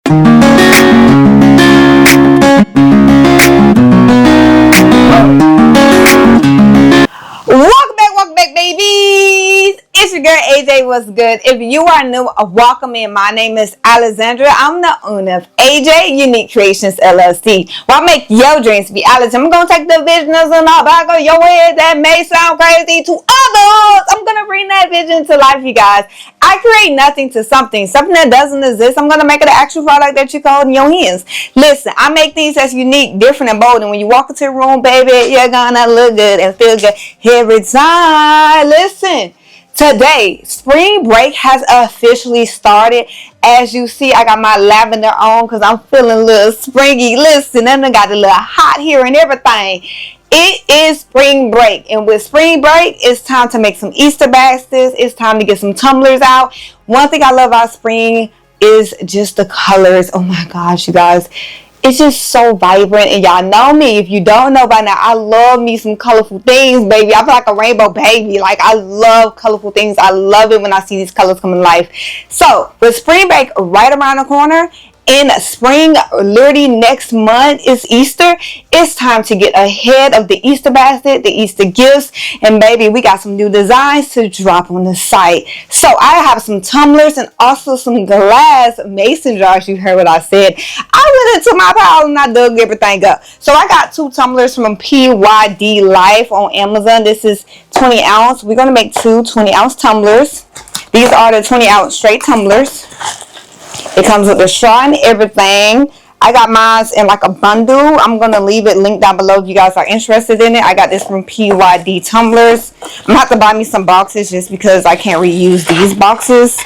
Welcome back, babies. It's your girl AJ. What's good? If you are new, welcome in. My name is Alexandra. I'm the owner of AJ Unique Creations LLC. Well, I make your dreams be Alex. I'm gonna take the visions in the back of your head that may sound crazy to others. I'm gonna bring that vision to life, you guys. I create nothing to something that doesn't exist. I'm gonna make it an actual product that you hold in your hands. Listen, I make things that's unique, different, and bold. And when you walk into a room, baby, you're gonna look good and feel good every time. Listen. Today, spring break has officially started. As you see, I got my lavender on because I'm feeling a little springy. Listen, and I got a little hot here and everything. It is spring break, and with spring break, it's time to make some Easter baskets. It's time to get some tumblers out. One thing I love about spring is just the colors. Oh my gosh, you guys. It's just so vibrant, and y'all know me. If you don't know by now, I love me some colorful things, baby. I feel like a rainbow baby. Like, I love colorful things. I love it when I see these colors come to life. So, with spring break right around the corner, in spring, literally next month is Easter. It's time to get ahead of the Easter basket, the Easter gifts, and baby, we got some new designs to drop on the site. So I have some tumblers and also some glass mason jars. You heard what I said. I went into my pile and I dug everything up. So I got 2 tumblers from PYD Life on Amazon. This is 20 ounce. We're gonna make 2 20-ounce tumblers. These are the 20-ounce straight tumblers. It comes with the straw and everything. I got mine in like a bundle. I'm going to leave it linked down below if you guys are interested in it. I got this from PYD Tumblers. I'm going to have to buy me some boxes just because I can't reuse these boxes.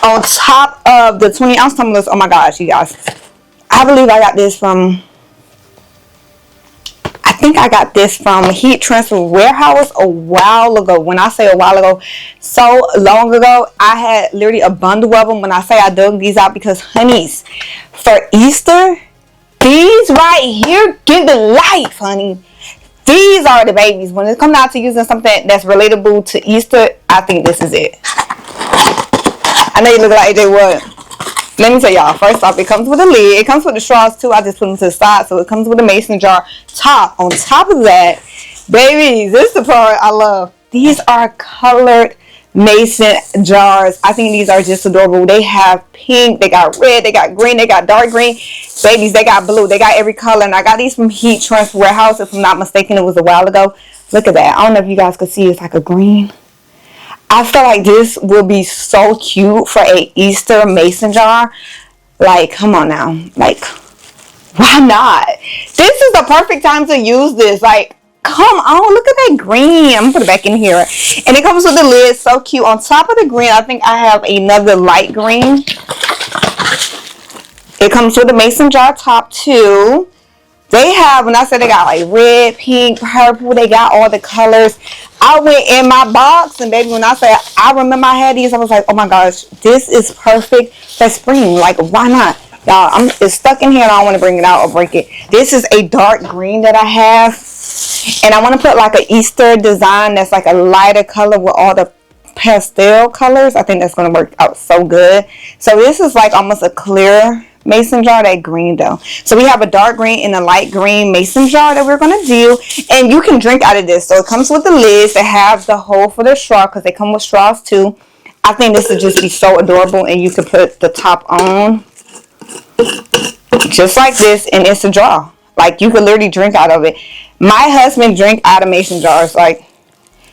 On top of the 20-ounce tumblers, oh my gosh, you guys. I believe I got this from... I think I got this from Heat Transfer Warehouse a while ago. When I say a while ago, so long ago, I had literally a bundle of them. When I say I dug these out, because honeys, for Easter, these right here give the life, honey. These are the babies. When it comes down to using something that's relatable to Easter, I think this is it. I know you look like AJ what? Let me tell y'all, first off, it comes with a lid. It comes with the straws too. I just put them to the side. So it comes with a mason jar top. On top of that, babies, this is the part I love. These are colored mason jars. I think these are just adorable. They have pink, they got red, they got green, they got dark green. Babies, they got blue. They got every color. And I got these from Heat Transfer Warehouse. If I'm not mistaken, it was a while ago. Look at that. I don't know if you guys could see. It's like a green. I feel like this will be so cute for a Easter mason jar. Like, come on now. Like, why not? This is the perfect time to use this. Like, come on. Look at that green. I'm going to put it back in here. And it comes with the lid. So cute. On top of the green, I think I have another light green. It comes with a mason jar top too. They have, when I said they got like red, pink, purple, they got all the colors. I went in my box and baby, when I say I remember I had these, I was like, oh my gosh, this is perfect for spring. Like, why not? Y'all, it's stuck in here and I don't want to bring it out or break it. This is a dark green that I have. And I want to put like an Easter design that's like a lighter color with all the pastel colors. I think that's going to work out so good. So this is like almost a clear mason jar, that green though. So we have a dark green and a light green mason jar that we're going to do, and you can drink out of this. So it comes with the lids that have the hole for the straw, because they come with straws too. I think this would just be so adorable, and you can put the top on just like this, and it's a jar. Like, you could literally drink out of it. My husband drink out of mason jars. Like,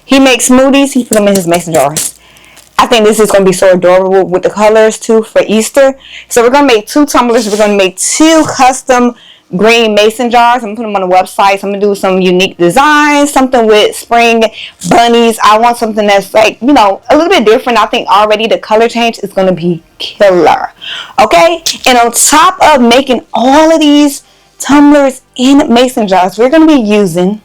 he makes smoothies, he put them in his mason jars. I think this is going to be so adorable with the colors too for Easter. So we're going to make 2 tumblers. We're going to make 2 custom green mason jars. I'm going to put them on the website. So I'm going to do some unique designs, something with spring bunnies. I want something that's like, you know, a little bit different. I think already the color change is going to be killer. Okay. And on top of making all of these tumblers in mason jars, we're going to be using,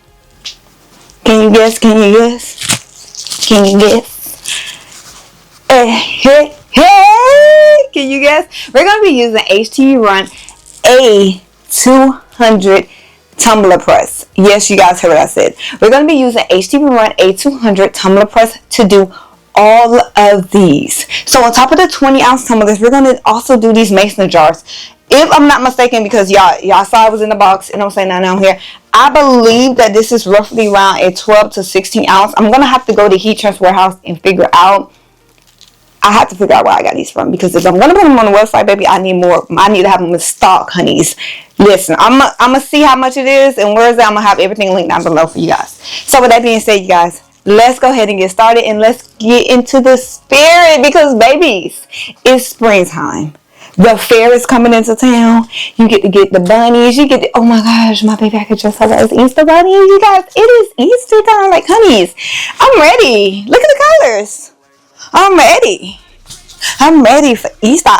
can you guess? Can you guess? Can you guess? Hey, can you guess? We're going to be using HTVRONT A200 tumbler press. Yes, you guys heard what I said. We're going to be using HTVRONT A200 tumbler press to do all of these. So on top of the 20-ounce tumblers, we're going to also do these mason jars. If I'm not mistaken, because y'all saw it was in the box, and I'm saying that down here, I believe that this is roughly around a 12 to 16 ounce. I'm going to have to go to Heat Transfer Warehouse and figure out. I have to figure out where I got these from, because if I'm going to put them on the website, baby, I need more. I need to have them in stock, honeys. Listen, I'm going to see how much it is, and where is it? I'm going to have everything linked down below for you guys. So with that being said, you guys, let's go ahead and get started, and let's get into the spirit, because babies, it's springtime. The fair is coming into town. You get to get the bunnies. You get the, oh my gosh, my baby, I could dress her as Easter bunny. You guys, it is Easter time, like honeys. I'm ready. Look at the colors. I'm ready. I'm ready for Easter.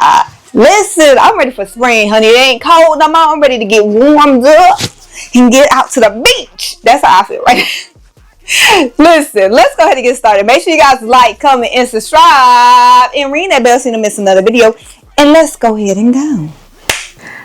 Listen, I'm ready for spring, honey. It ain't cold no more. I'm ready to get warmed up and get out to the beach. That's how I feel right now. Listen, let's go ahead and get started. Make sure you guys like, comment, and subscribe. And ring that bell so you don't miss another video. And let's go ahead and go.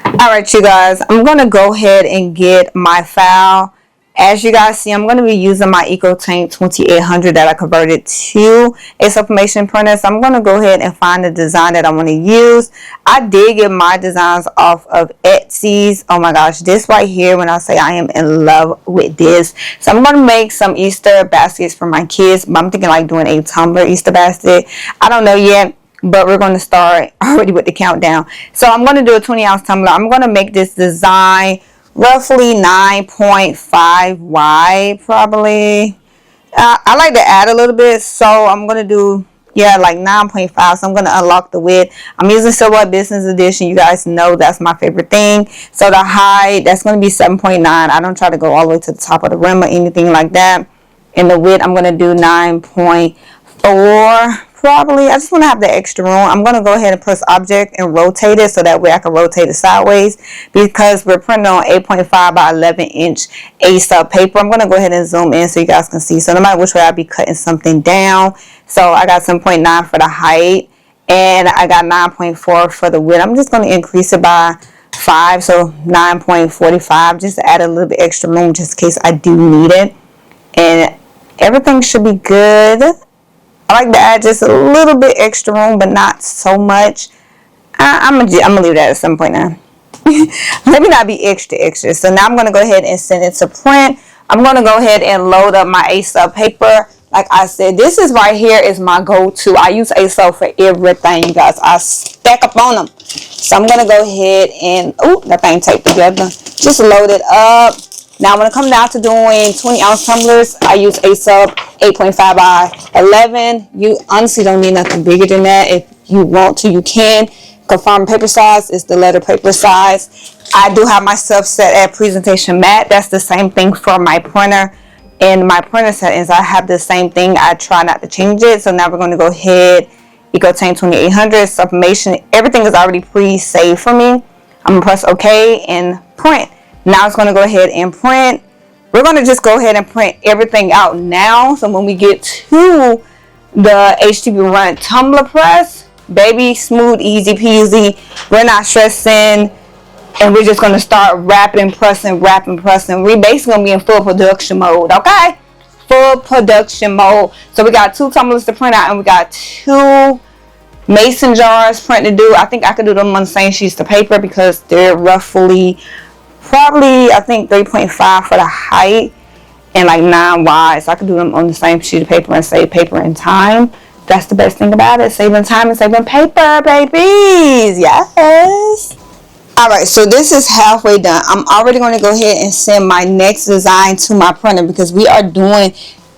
Alright, you guys. I'm going to go ahead and get my file. As you guys see, I'm going to be using my EcoTank 2800 that I converted to a sublimation printer. So I'm going to go ahead and find the design that I want to use. I did get my designs off of Etsy's. Oh my gosh, this right here, when I say I am in love with this. So I'm going to make some Easter baskets for my kids. But I'm thinking like doing a tumbler Easter basket. I don't know yet, but we're going to start already with the countdown. So I'm going to do a 20-ounce tumbler. I'm going to make this design roughly 9.5 wide, probably. I like to add a little bit, so I'm going to do, like 9.5. So I'm going to unlock the width. I'm using Silhouette Business Edition. You guys know that's my favorite thing. So the height, that's going to be 7.9. I don't try to go all the way to the top of the rim or anything like that. And the width, I'm going to do 9.4. Probably. I just want to have the extra room. I'm going to go ahead and press object and rotate it so that way I can rotate it sideways, because we're printing on 8.5 by 11 inch A-sub paper. I'm going to go ahead and zoom in so you guys can see. So no matter which way I'll be cutting something down. So I got 7.9 for the height, and I got 9.4 for the width. I'm just going to increase it by 5, so 9.45, just to add a little bit extra room just in case I do need it. And everything should be good. I like to add just a little bit extra room, but not so much. I'm gonna leave that at 7.9. Let me not be extra. So now I'm going to go ahead and send it to print. I'm going to go ahead and load up my A-sub paper. Like I said, this is right here is my go-to. I use A-sub for everything, you guys. I stack up on them. So I'm going to go ahead and, that thing taped together. Just load it up. Now, when it comes down to doing 20-ounce tumblers, I use A-sub 8.5 by 11. You honestly don't need nothing bigger than that. If you want to, you can. Confirm paper size is the letter paper size. I do have myself set at presentation matte. That's the same thing for my printer. In my printer settings, I have the same thing. I try not to change it. So now we're going to go ahead. EcoTank 2800, sublimation. Everything is already pre-saved for me. I'm going to press OK and print. Now it's going to go ahead and print. We're going to just go ahead and print everything out now. So when we get to the HTVRONT tumbler press, baby, smooth, easy peasy. We're not stressing. And we're just going to start wrapping, pressing. We're basically going to be in full production mode, okay? Full production mode. So we got 2 tumblers to print out, and we got 2 mason jars print to do. I think I could do them on the same sheets of paper because they're roughly... probably, I think 3.5 for the height and like 9 wide. So I could do them on the same sheet of paper and save paper and time. That's the best thing about it. Saving time and saving paper, babies. Yes. Alright, so this is halfway done. I'm already going to go ahead and send my next design to my printer because we are doing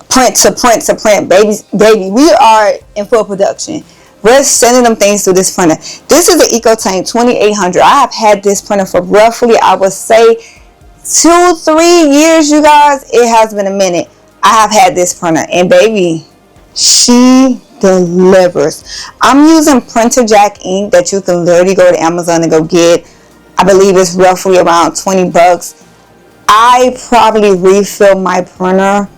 print to print to print. Baby, we are in full production. We're sending them things through this printer. This is the EcoTank 2800. I have had this printer for roughly, I would say, 2-3 years, you guys. It has been a minute. I have had this printer. And baby, she delivers. I'm using Printer Jack ink that you can literally go to Amazon and go get. I believe it's roughly around 20 bucks. I probably refill my printer,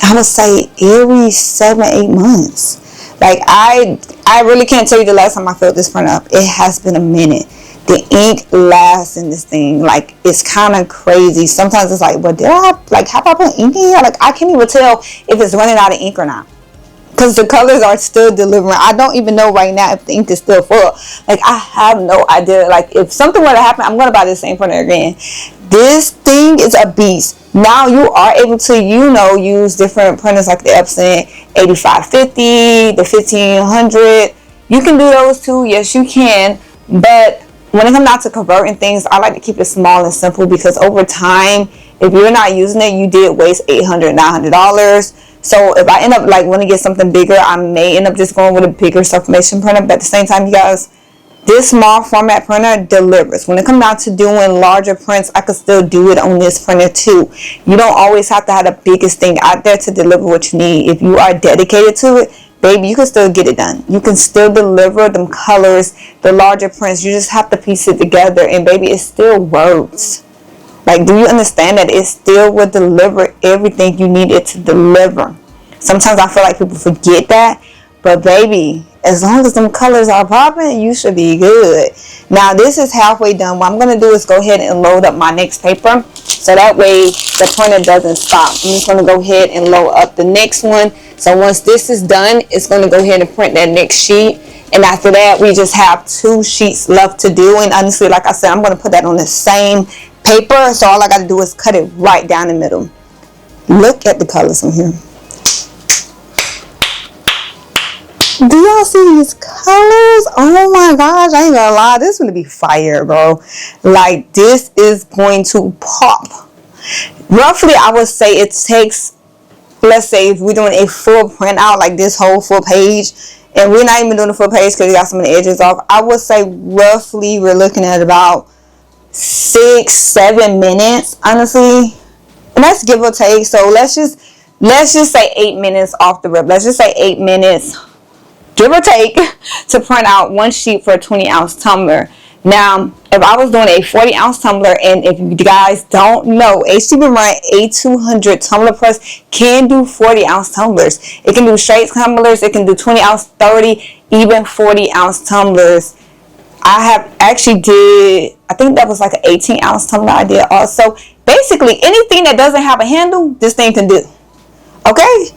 I would say, every 7-8 months. Like, I really can't tell you the last time I filled this print up. It has been a minute. The ink lasts in this thing. Like, it's kind of crazy. Sometimes it's like, well, have I put ink in here? Like, I can't even tell if it's running out of ink or not. because the colors are still delivering. I don't even know right now if the ink is still full. Like, I have no idea. Like, if something were to happen, I'm going to buy the same printer again. This thing is a beast. Now you are able to, use different printers like the Epson 8550, the 1500. You can do those too. Yes, you can. But when it comes down to converting things, I like to keep it small and simple, because over time, if you're not using it, you did waste $800, $900. So if I end up want to get something bigger, I may end up just going with a bigger Sublimation printer. But at the same time, you guys, this small format printer delivers. When it comes down to doing larger prints, I could still do it on this printer too. You don't always have to have the biggest thing out there to deliver what you need. If you are dedicated to it, baby, you can still get it done. You can still deliver them colors, the larger prints. You just have to piece it together, and baby, it still works. Like, do you understand that it still will deliver everything you need it to deliver? Sometimes I feel like people forget that. But baby, as long as them colors are popping, you should be good. Now, this is halfway done. What I'm going to do is go ahead and load up my next paper, so that way the printer doesn't stop. I'm just going to go ahead and load up the next one. So once this is done, it's going to go ahead and print that next sheet. And after that, we just have 2 sheets left to do. And honestly, like I said, I'm going to put that on the same paper. So all I got to do is cut it right down the middle. Look at the colors on here. Do y'all see these colors? Oh my gosh, I ain't gonna lie, this is gonna be fire, bro. Like, this is going to pop. Roughly, I would say it takes, let's say if we're doing a full print out, like this whole full page, and we're not even doing the full page because we got some of the edges off, I would say roughly we're looking at about 6-7 minutes, honestly. And that's give or take. So let's just say 8 minutes off the rip. Let's just say 8 minutes, give or take, to print out 1 sheet for a 20-ounce tumbler. Now, if I was doing a 40-ounce tumbler, and if you guys don't know, HTVRONT A200 tumbler press can do 40-ounce tumblers. It can do straight tumblers. It can do 20-ounce, 30, even 40-ounce tumblers. I have actually did, I think that was like an 18-ounce tumbler I did also. Basically, anything that doesn't have a handle, this thing can do. Okay?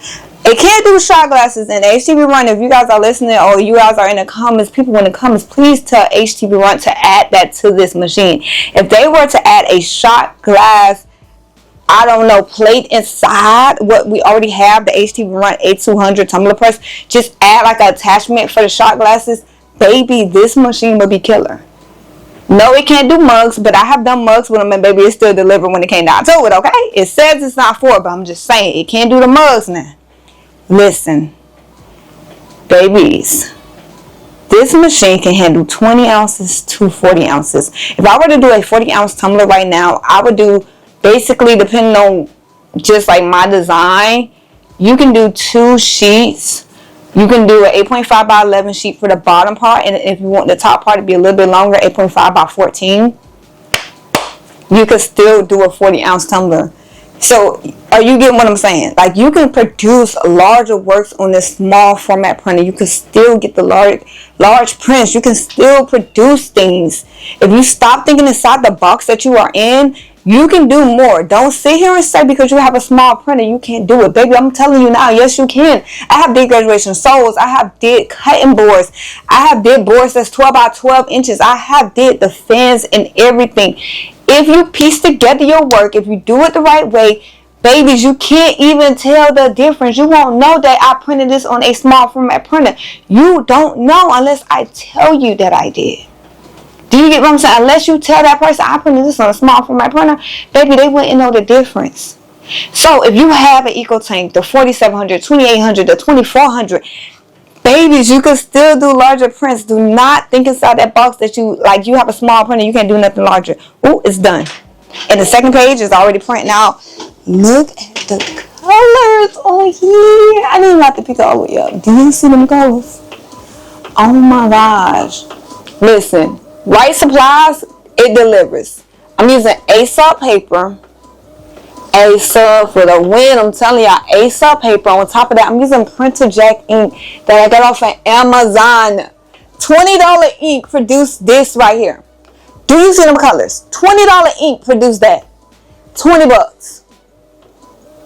It can't do shot glasses. And HTVRONT, if you guys are listening or you guys are in the comments, people in the comments, please tell HTVRONT to add that to this machine. If they were to add a shot glass, I don't know, plate inside what we already have, the HTVRONT A200 tumbler press, just add like an attachment for the shot glasses, baby, this machine will be killer. No, it can't do mugs, but I have done mugs with them, and baby, it still delivered when it came down to it, okay? It says it's not for it, but I'm just saying, it can't do the mugs now. Listen, babies, this machine can handle 20 ounces to 40 ounces. If I were to do a 40-ounce tumbler right now, I would do, basically, depending on just like my design, you can do 2 sheets. You can do an 8.5 by 11 sheet for the bottom part, and if you want the top part to be a little bit longer, 8.5 by 14. You could still do a 40-ounce tumbler. So, are you getting what I'm saying? Like, you can produce larger works on this small format printer. You can still get the large prints. You can still produce things. If you stop thinking inside the box that you are in, you can do more. Don't sit here and say because you have a small printer you can't do it. Baby, I'm telling you now, yes you can. I have did graduation soles. I have did cutting boards. I have did boards that's 12 by 12 inches. I have did the fans and everything. If you piece together your work, if you do it the right way, babies, you can't even tell the difference. You won't know that I printed this on a small format printer. You don't know unless I tell you that I did. Do you get what I'm saying? Unless you tell that person I printed this on a small format printer, baby, they wouldn't know the difference. So if you have an EcoTank, the 4700, 2800, the 2400, babies, you can still do larger prints. Do not think inside that box that you have a small printer, you can't do nothing larger. Ooh, it's done. And the second page is already printing out. Look at the colors on here. I didn't have to pick it all the way up. Do you see them colors? Oh my gosh. Listen, right supplies, it delivers. I'm using A-Sub paper. A-Sub for the win. I'm telling y'all, A-Sub paper. On top of that, I'm using Printer Jack ink that I got off of Amazon. $20 ink produced this right here. Do you see them colors? $20 ink produced that. 20 bucks.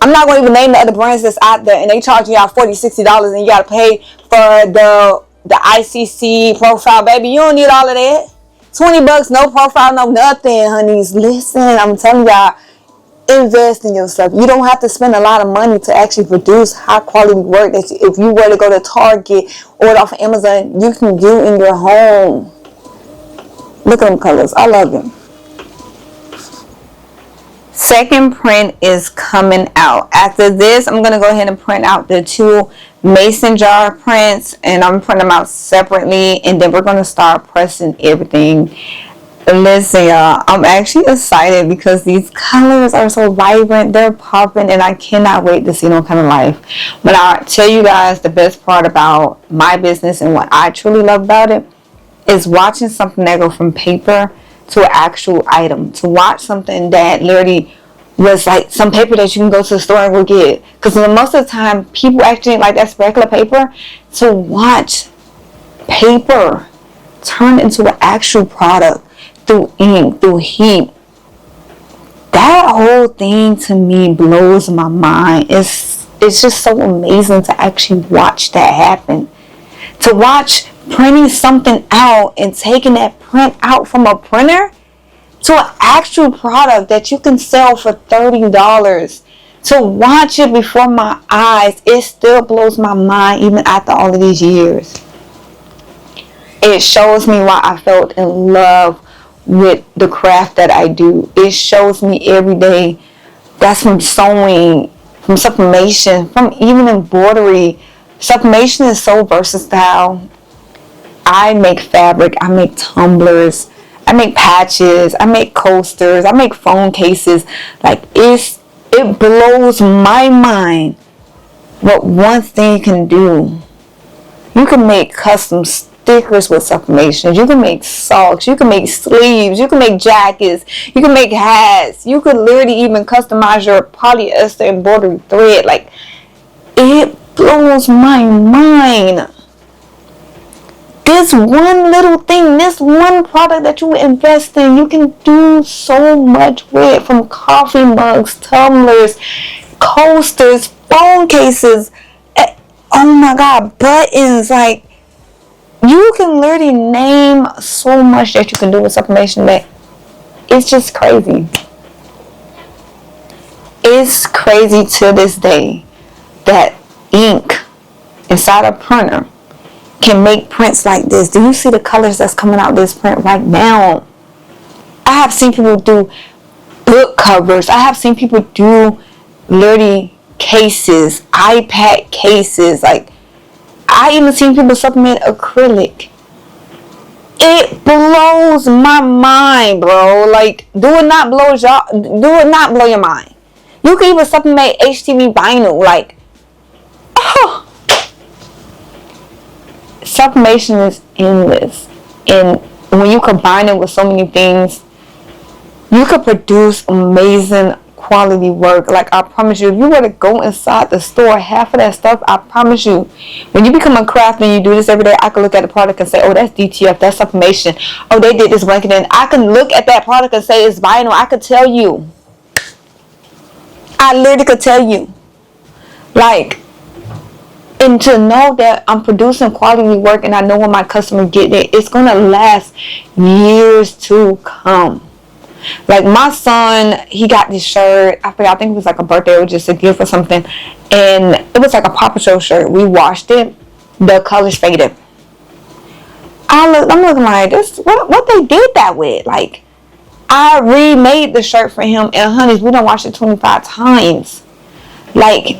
I'm not going to even name the other brands that's out there, and they charging y'all $40, $60, and you got to pay for the ICC profile, baby. You don't need all of that. $20, no profile, no nothing, honeys. Listen, I'm telling y'all, invest in yourself. You don't have to spend a lot of money to actually produce high quality work that if you were to go to Target or off of Amazon, you can do in your home. Look at them colors. I love them. Second print is coming out. After this, I'm going to go ahead and print out the 2 mason jar prints, and I'm printing them out separately, and then we're going to start pressing everything. Listen, y'all, I'm actually excited because these colors are so vibrant. They're popping, and I cannot wait to see them come to life. But I'll tell you guys the best part about my business and what I truly love about it is watching something that go from paper to an actual item. To watch something that literally was like some paper that you can go to the store and go get. Because most of the time, people actually like that's regular paper. To watch paper turn into an actual product through ink, through heat, that whole thing to me blows my mind. It's just so amazing to actually watch that happen. To watch printing something out and taking that print out from a printer to an actual product that you can sell for $30. To watch it before my eyes, it still blows my mind even after all of these years. It shows me why I felt in love with the craft that I do. It shows me every day. That's from sewing, from sublimation, from even embroidery. Sublimation is so versatile. I make fabric, I make tumblers, I make patches, I make coasters, I make phone cases. Like it blows my mind what one thing can do. You can make custom stickers with sublimation. You can make socks, you can make sleeves, you can make jackets, you can make hats. You could literally even customize your polyester embroidery thread. Like, it blows my mind. This one little thing, this one product that you invest in, you can do so much with. From coffee mugs, tumblers, coasters, phone cases, oh my God, buttons. Like, you can literally name so much that you can do with sublimation that it's just crazy. It's crazy to this day that ink inside a printer can make prints like this. Do you see the colors that's coming out this print right now? I have seen people do book covers. I have seen people do literally cases, iPad cases. Like, I even seen people supplement acrylic. It blows my mind, bro. Like, do it not blow your mind. You can even supplement HTV vinyl. Like, oh. Sublimation is endless, and when you combine it with so many things, you could produce amazing quality work. Like, I promise you, if you were to go inside the store, half of that stuff, I promise you, when you become a craft and you do this every day, I could look at the product and say, oh, that's DTF, that's sublimation. Oh, they did this blanket, and I can look at that product and say it's vinyl. I could tell you. I literally could tell you. Like, and to know that I'm producing quality work and I know when my customer get it, it's going to last years to come. Like, my son, he got this shirt. I think it was like a birthday or just a gift or something. And it was like a Papa Show shirt. We washed it. The colors faded. I'm looking like, this, what they did that with? Like, I remade the shirt for him. And honeys, we done washed it 25 times. Like,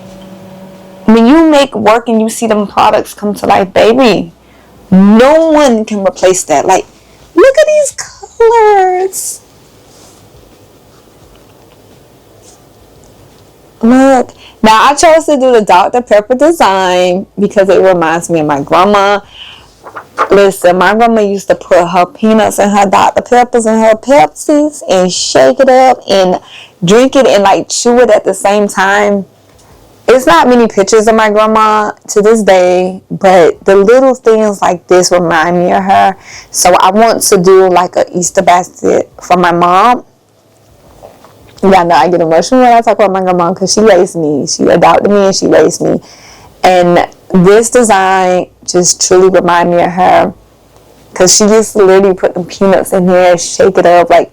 when you make work and you see them products come to life, baby, no one can replace that. Like, look at these colors. Look. Now, I chose to do the Dr. Pepper design because it reminds me of my grandma. Listen, my grandma used to put her peanuts and her Dr. Peppers and her Pepsis and shake it up and drink it and like chew it at the same time. It's not many pictures of my grandma to this day, but the little things like this remind me of her. So I want to do like an Easter basket for my mom. Y'all know I get emotional when I talk about my grandma because she raised me. She adopted me and she raised me. And this design just truly reminded me of her because she used to literally put the peanuts in there, shake it up. Like,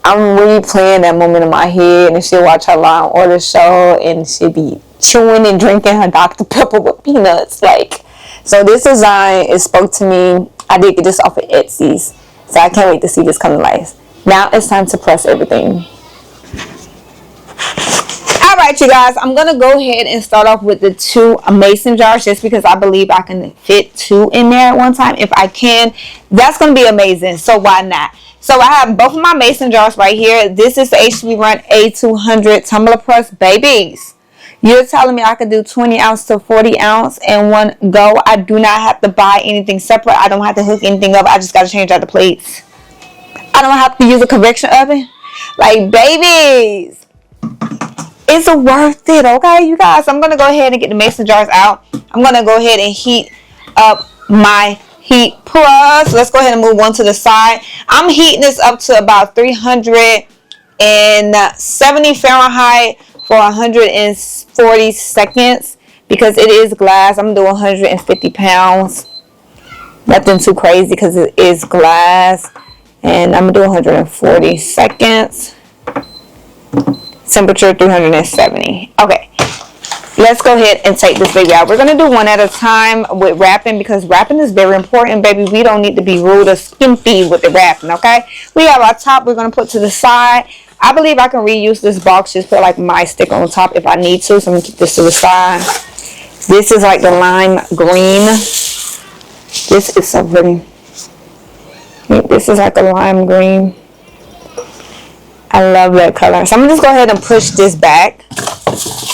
I'm replaying that moment in my head, and she'll watch her Law and Order show and she'll be chewing and drinking her Dr. Pepper with peanuts. Like, so this design, it spoke to me. I did get this off of Etsy's, so I can't wait to see this come to life. Now it's time to press everything. Alright, you guys, I'm going to go ahead and start off with the 2 mason jars just because I believe I can fit 2 in there at one time. If I can, that's going to be amazing. So why not? So I have both of my mason jars right here. This is the HTVRONT A200 tumbler press, babies. You're telling me I could do 20 ounce to 40 ounce in one go. I do not have to buy anything separate. I don't have to hook anything up. I just got to change out the plates. I don't have to use a convection oven. Like, babies, it's worth it, okay, you guys? I'm going to go ahead and get the mason jars out. I'm going to go ahead and heat up my heat press. Let's go ahead and move one to the side. I'm heating this up to about 370 Fahrenheit for 140 seconds because it is glass. I'm doing 150 pounds. Nothing too crazy because it is glass. And I'm going to do 140 seconds. Temperature 370. Okay, let's go ahead and take this baby out. We're going to do one at a time with wrapping because wrapping is very important, baby. We don't need to be rude or skimpy with the wrapping, okay? We have our top we're going to put to the side. I believe I can reuse this box, just put like my stick on top if I need to. So I'm going to keep this to the side. This is like the lime green. This is so pretty. This is like a lime green. I love that color. So I'm going to just go ahead and push this back.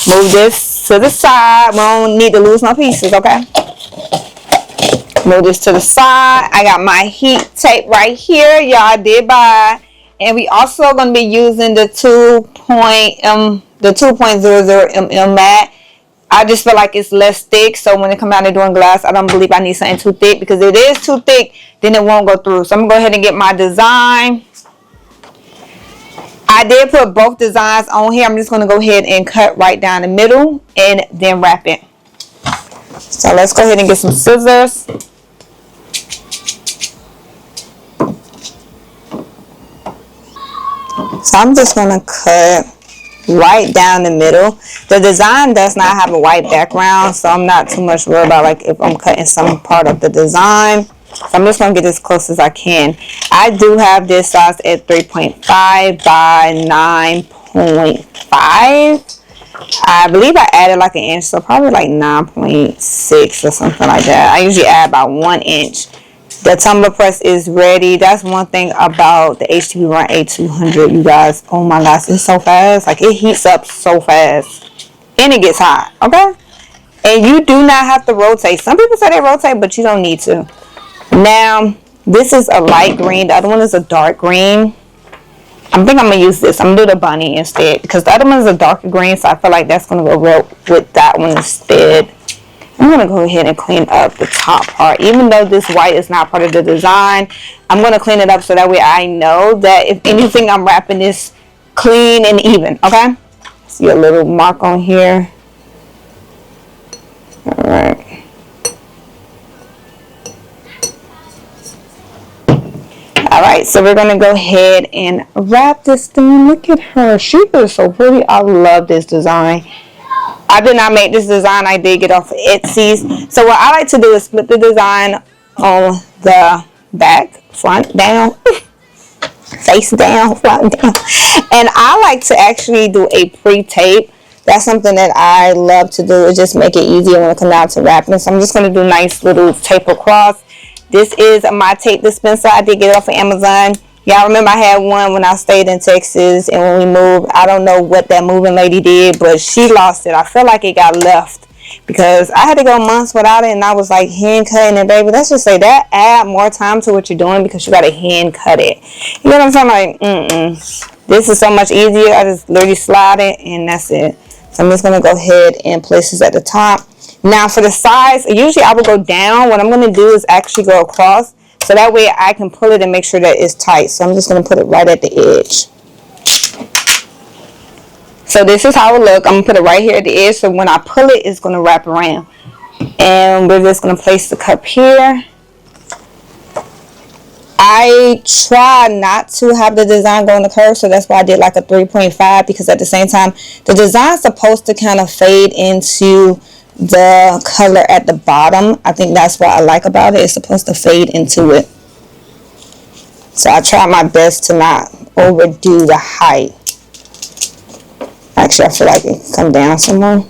Move this to the side. We don't need to lose no pieces, okay? Move this to the side. I got my heat tape right here. Y'all did buy. And we also going to be using the 2.00 mm mat. I just feel like it's less thick. So when it comes out to doing glass, I don't believe I need something too thick. Because if it is too thick, then it won't go through. So I'm going to go ahead and get my design. I did put both designs on here. I'm just going to go ahead and cut right down the middle and then wrap it. So let's go ahead and get some scissors. So I'm just going to cut right down the middle. The design does not have a white background, so I'm not too much worried about like if I'm cutting some part of the design. So I'm just going to get as close as I can. I do have this size at 3.5 by 9.5. I believe I added like an inch, so probably like 9.6 or something like that. I usually add about 1 inch. The tumbler press is ready. That's one thing about the HTVRONT A200, you guys. Oh my gosh, it's so fast. Like, it heats up so fast. And it gets hot, okay? And you do not have to rotate. Some people say they rotate, but you don't need to. Now, this is a light green. The other one is a dark green. I think I'm going to use this. I'm going to do the bunny instead. Because the other one is a darker green. So I feel like that's going to go real with that one instead. I'm going to go ahead and clean up the top part. Even though this white is not part of the design, I'm going to clean it up so that way I know that if anything, I'm wrapping this clean and even. Okay? See a little mark on here. Alright. Alright, so we're going to go ahead and wrap this thing. Look at her. She is so pretty. I love this design. I did not make this design. I did get off of Etsy's. So what I like to do is split the design on the back, front down, face down, front down. And I like to actually do a pre-tape. That's something that I love to do. It just make it easier when it comes down to wrapping. So I'm just going to do nice little tape across. This is my tape dispenser. I did get it off of Amazon. Y'all remember I had one when I stayed in Texas and when we moved. I don't know what that moving lady did, but she lost it. I feel like it got left because I had to go months without it and I was like hand cutting it, baby. Let's just say that add more time to what you're doing because you got to hand cut it. You know what I'm saying? Like, this is so much easier. I just literally slide it and that's it. So I'm just going to go ahead and place this at the top. Now for the sides, usually I will go down. What I'm going to do is actually go across. So that way I can pull it and make sure that it's tight. So I'm just going to put it right at the edge. So this is how it look. I'm gonna put it right here at the edge, so when I pull it, it's gonna wrap around. And we're just gonna place the cup here. I try not to have the design go in the curve, so that's why I did like a 3.5, because at the same time the design's supposed to kind of fade into the color at the bottom. I think that's what I like about it. It's supposed to fade into it. So I try my best to not overdo the height. Actually, I feel like it can come down some more.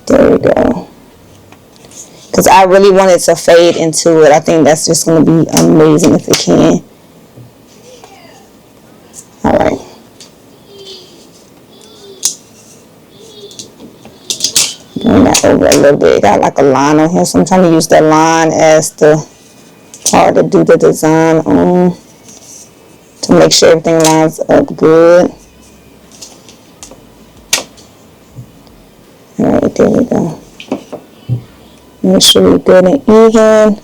There we go. Because I really want it to fade into it. I think that's just going to be amazing if it can. Alright. Bring that over a little bit. Got like a line on here, so I'm trying to use that line as the part to do the design on, to make sure everything lines up good. Alright, there we go. Make sure we're good and even.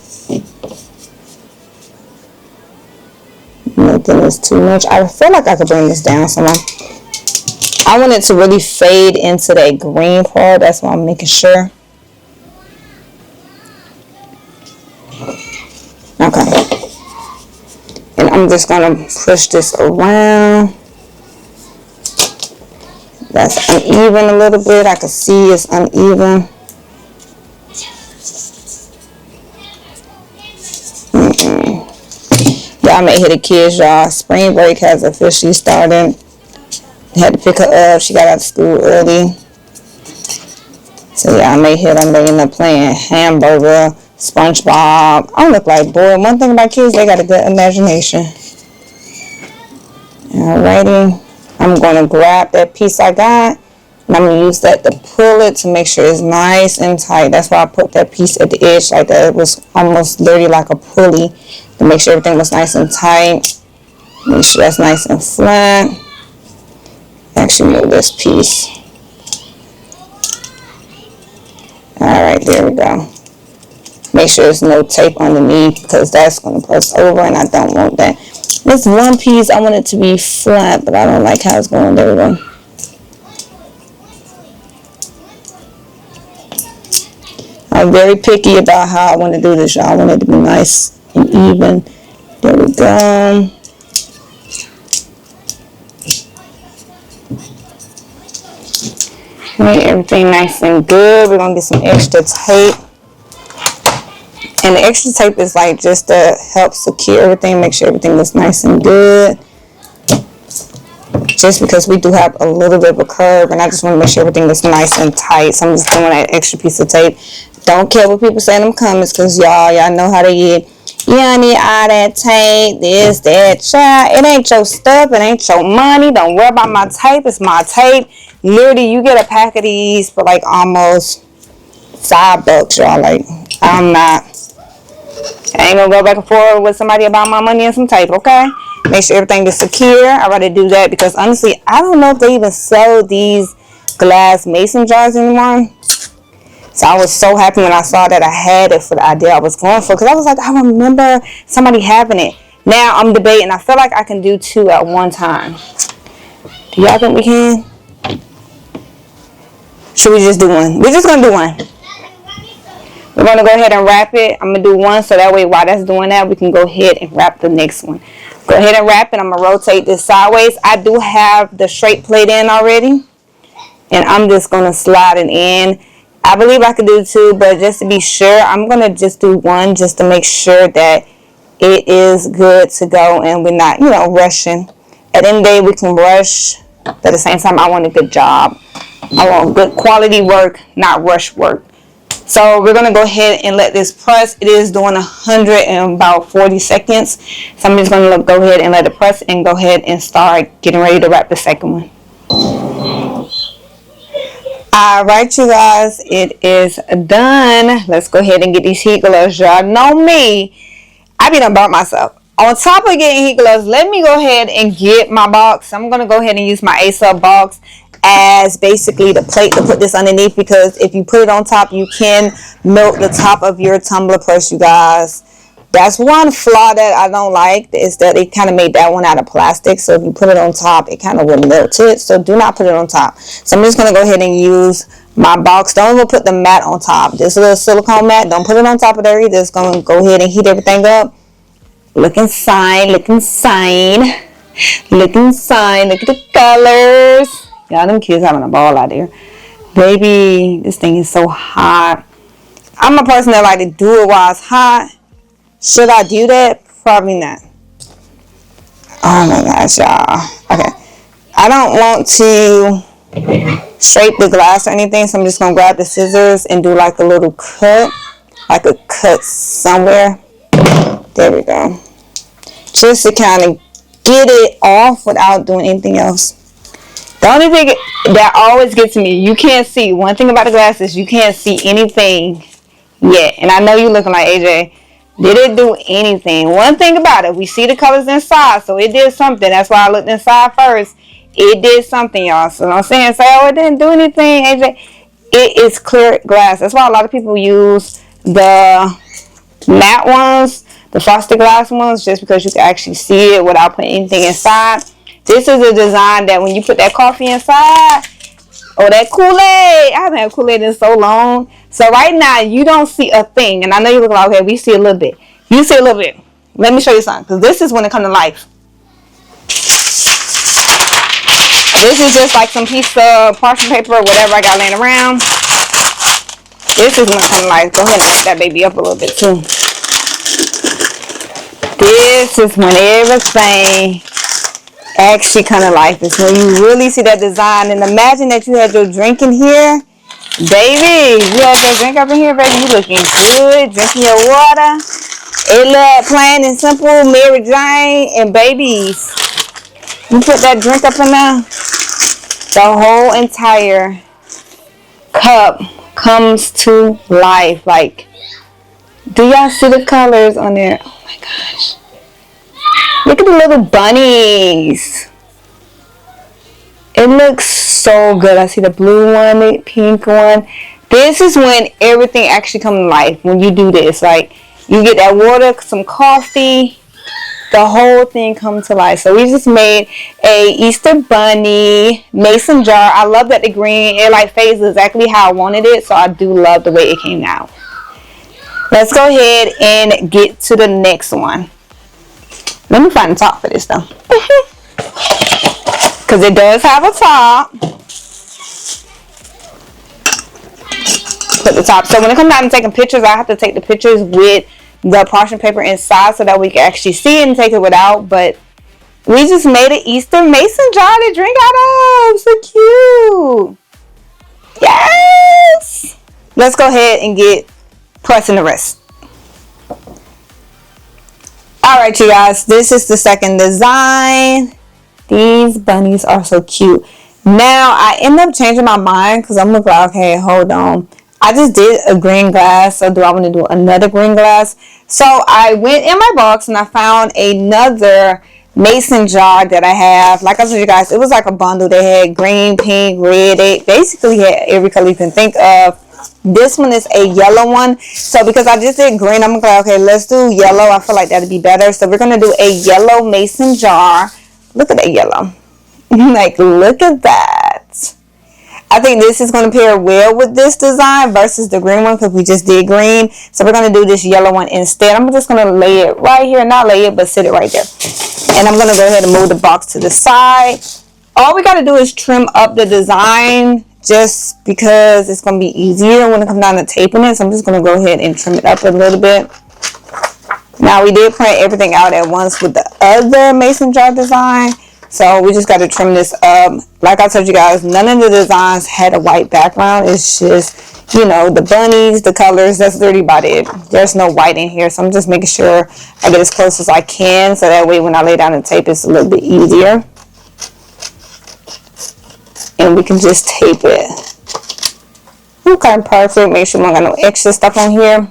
Nothing is too much. I feel like I could bring this down some more. I want it to really fade into that green part. That's why I'm making sure. Okay. And I'm just going to push this around. That's uneven a little bit. I can see it's uneven. Y'all may hear the kids, y'all. Spring break has officially started. Had to pick her up. She got out of school early. So yeah, I may hear them. They end up playing Hamburger, SpongeBob. I look like, boy, one thing about kids, they got a good imagination. Alrighty. I'm going to grab that piece I got, and I'm going to use that to pull it to make sure it's nice and tight. That's why I put that piece at the edge like that. It was almost literally like a pulley to make sure everything was nice and tight. Make sure that's nice and flat. Actually move this piece. Alright, there we go. Make sure there's no tape underneath, because that's going to press over and I don't want that. This one piece, I want it to be flat, but I don't like how it's going. There we go. I'm very picky about how I want to do this, y'all. I want it to be nice and even. There we go. Make everything nice and good. We're going to get some extra tape. And the extra tape is like just to help secure everything, make sure everything looks nice and good. Just because we do have a little bit of a curve, and I just want to make sure everything looks nice and tight. So I'm just doing that extra piece of tape. Don't care what people say in them comments, because y'all know how they get. You don't need all that tape, this, that, child. It ain't your stuff, it ain't your money. Don't worry about my tape, it's my tape. Literally, you get a pack of these for like almost $5, y'all. Like, I ain't gonna go back and forth with somebody about my money and some tape, okay? Make sure everything is secure. I'd rather do that, because honestly, I don't know if they even sell these glass mason jars anymore. So I was so happy when I saw that I had it for the idea I was going for, because I was like, I remember somebody having it. Now I'm debating. I feel like I can do 2 at one time. Do y'all think we can? Should we just do one? We're just gonna do one. We're going to go ahead and wrap it. I'm going to do one, so that way while that's doing that, we can go ahead and wrap the next one. Go ahead and wrap it. I'm going to rotate this sideways. I do have the straight plate in already, and I'm just going to slide it in. I believe I could do 2, but just to be sure, I'm going to just do 1 just to make sure that it is good to go and we're not, rushing. At the end of the day, we can rush, but at the same time, I want a good job. I want good quality work, not rush work. So we're going to go ahead and let this press. It is doing 100 in about 40 seconds. So I'm just going to go ahead and let it press and go ahead and start getting ready to wrap the second one. Alright, you guys, it is done. Let's go ahead and get these heat gloves. Y'all know me. I be done burnt myself. On top of getting heat gloves, let me go ahead and get my box. I'm going to go ahead and use my A-Sub box as basically the plate to put this underneath, because if you put it on top, you can melt the top of your tumbler press, you guys. That's one flaw that I don't like, is that they kind of made that one out of plastic. So if you put it on top, it kind of will melt it. So do not put it on top. So I'm just going to go ahead and use my box. Don't even put the mat on top. This little silicone mat, don't put it on top of there either. It's going to go ahead and heat everything up. Look inside, look inside. Look inside, look at the colors. Y'all, them kids having a ball out there. Baby, this thing is so hot. I'm a person that like to do it while it's hot. Should I do that? Probably not. Oh my gosh, y'all. Okay. I don't want to scrape the glass or anything, so I'm just going to grab the scissors and do like a little cut. Like a cut somewhere. There we go. Just to kind of get it off without doing anything else. The only thing that always gets me, you can't see. One thing about the glass is you can't see anything yet. And I know you're looking like, AJ, did it do anything? One thing about it, we see the colors inside, so it did something. That's why I looked inside first. It did something, y'all. So I'm saying, say, oh, it didn't do anything, AJ. It is clear glass. That's why a lot of people use the matte ones, the frosted glass ones, just because you can actually see it without putting anything inside. This is a design that when you put that coffee inside, or that Kool-Aid. I haven't had Kool-Aid in so long. So right now, you don't see a thing. And I know you look like, okay, we see a little bit. You see a little bit. Let me show you something. Because this is when it comes to life. This is just like some piece of parchment paper or whatever I got laying around. This is when it comes to life. Go ahead and lift that baby up a little bit too. This is when everything actually kind of life is when you really see that design. And imagine that you had your drink in here, baby. You had your drink up in here, baby. You looking good, drinking your water. It look plain and simple, Mary Jane and babies. You put that drink up in there, the whole entire cup comes to life. Like, do y'all see the colors on there? Oh my gosh. Look at the little bunnies. It looks so good. I see the blue one, the pink one. This is when everything actually comes to life. When you do this, like you get that water, some coffee, the whole thing comes to life. So we just made a Easter bunny mason jar. I love that the green, it like fades exactly how I wanted it. So I do love the way it came out. Let's go ahead and get to the next one. Let me find the top for this though. Because it does have a top. Put the top. So when it comes down to taking pictures, I have to take the pictures with the parchment paper inside so that we can actually see it and take it without. But we just made an Easter mason jar to drink out of. So cute. Yes. Let's go ahead and get pressing the rest. Alright, you guys, this is the second design. These bunnies are so cute. Now, I end up changing my mind because I'm like, okay, hold on. I just did a green glass, so do I want to do another green glass? So, I went in my box and I found another mason jar that I have. Like I told you guys, it was like a bundle. They had green, pink, red. They basically had every color you can think of. This one is a yellow one. So because I just did green, I'm like, okay, let's do yellow. I feel like that'd be better. So we're going to do a yellow mason jar. Look at that yellow. Like, look at that. I think this is going to pair well with this design versus the green one because we just did green. So we're going to do this yellow one instead. I'm just going to lay it right here. Not lay it, but sit it right there. And I'm going to go ahead and move the box to the side. All we got to do is trim up the design just because it's going to be easier when it comes down to taping it. So I'm just going to go ahead and trim it up a little bit. Now, we did print everything out at once with the other mason jar design. So we just got to trim this up. Like I told you guys, none of the designs had a white background. It's just, you know, the bunnies, the colors. That's literally about it. There's no white in here. So I'm just making sure I get as close as I can. So that way when I lay down the tape, it's a little bit easier. And we can just tape it. Okay, perfect. Make sure we don't got no extra stuff on here.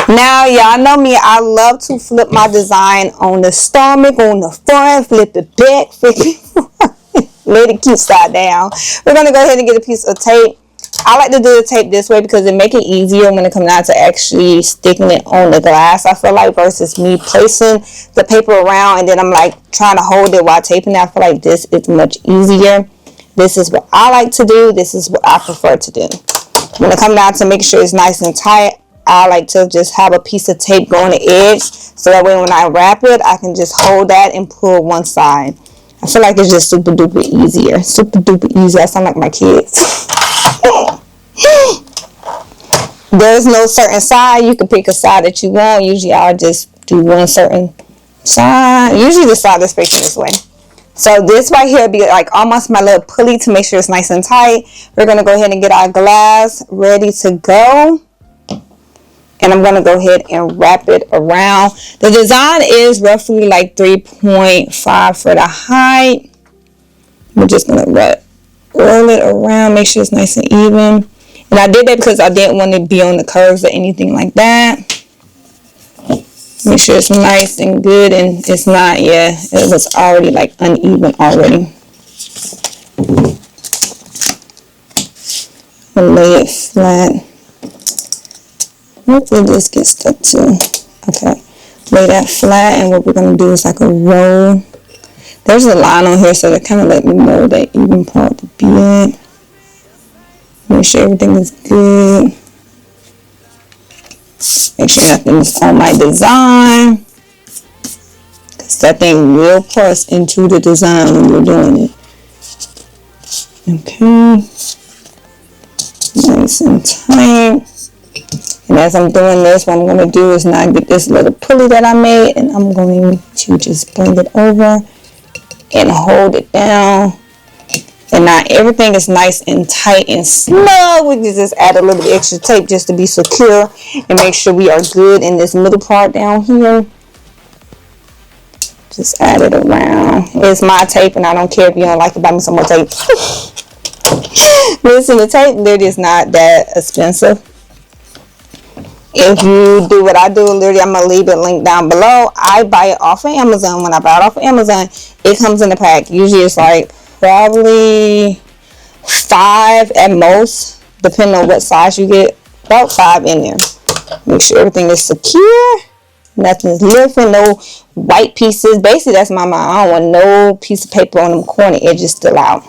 Now, y'all know me. I love to flip my design on the stomach, on the front, flip it back, flip it, lay the cute side down. We're going to go ahead and get a piece of tape. I like to do the tape this way because it make it easier when it comes down to actually sticking it on the glass. I feel like versus me placing the paper around and then I'm like trying to hold it while taping it. I feel like this is much easier. This is what I like to do. This is what I prefer to do. When it comes down to making sure it's nice and tight, I like to just have a piece of tape go on the edge so that way when I wrap it, I can just hold that and pull one side. I feel like it's just super duper easier. Super duper easy. I sound like my kids. There's no certain side. You can pick a side that you want. Usually I'll just do one certain side. Usually the side that's facing this way. So this right here be like almost my little pulley to make sure it's nice and tight. We're going to go ahead and get our glass ready to go. And I'm going to go ahead and wrap it around. The design is roughly like 3.5 for the height. We're just going to roll it around, make sure it's nice and even. And I did that because I didn't want to be on the curves or anything like that. Make sure it's nice and good, and it's not, yeah, it was already like uneven already. I'll lay it flat. Hopefully this gets stuck too. Okay, lay that flat, and what we're going to do is like a roll. There's a line on here, so that kind of let me know that even part to be it. Make sure everything is good. Make sure nothing is on my design. Because that thing will press into the design when you're doing it. Okay. Nice and tight. And as I'm doing this, what I'm going to do is now get this little pulley that I made, and I'm going to just bring it over and hold it down. And now everything is nice and tight and snug. We can just add a little bit extra tape just to be secure and make sure we are good in this middle part down here. Just add it around. It's my tape, and I don't care if you don't like it, buy me some more tape. Listen, the tape literally is not that expensive. If you do what I do, literally, I'm going to leave it linked down below. I buy it off of Amazon. When I buy it off of Amazon, it comes in a pack. Usually it's like probably 5 at most, depending on what size you get. About 5 in there. Make sure everything is secure. Nothing's lifting. No white pieces. Basically, that's my mind. I don't want no piece of paper on them corner edges still out.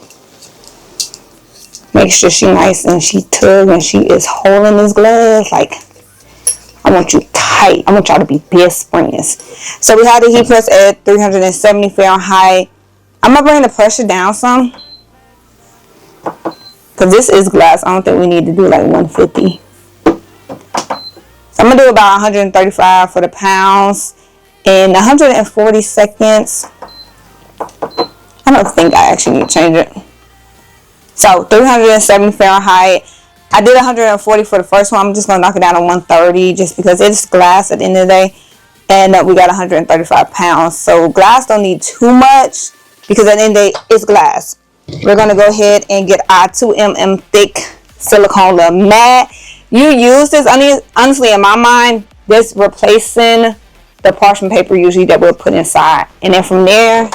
Make sure she nice and she tug and she is holding this glass. Like, I want you tight. I want y'all to be best friends. So we have the heat press at 370 Fahrenheit. I'm going to bring the pressure down some. Because this is glass. I don't think we need to do like 150. So I'm going to do about 135 for the pounds. And 140 seconds. I don't think I actually need to change it. So 370 Fahrenheit. I did 140 for the first one. I'm just going to knock it down to 130 just because it's glass at the end of the day. And we got 135 pounds. So glass don't need too much because at the end of the day, it's glass. We're going to go ahead and get our 2mm thick silicone mat. You use this, honestly, in my mind, this replacing the parchment paper usually that we'll put inside. And then from there,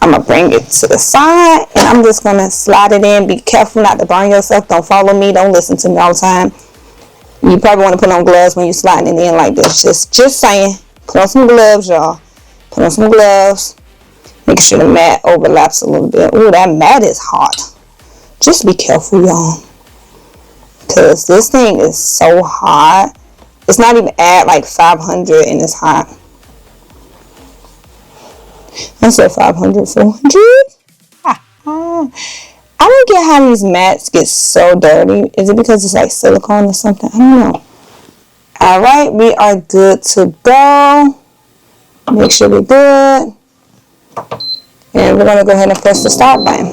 I'm going to bring it to the side, and I'm just going to slide it in. Be careful not to burn yourself. Don't follow me. Don't listen to me all the time. You probably want to put on gloves when you're sliding it in like this. Just saying. Put on some gloves, y'all. Put on some gloves. Make sure the mat overlaps a little bit. Ooh, that mat is hot. Just be careful, y'all. Because this thing is so hot. It's not even at like 500 and it's hot. I said 500, 400. I don't get how these mats get so dirty. Is it because it's like silicone or something? I don't know. Alright, we are good to go. Make sure we're good. And we're going to go ahead and press the start button.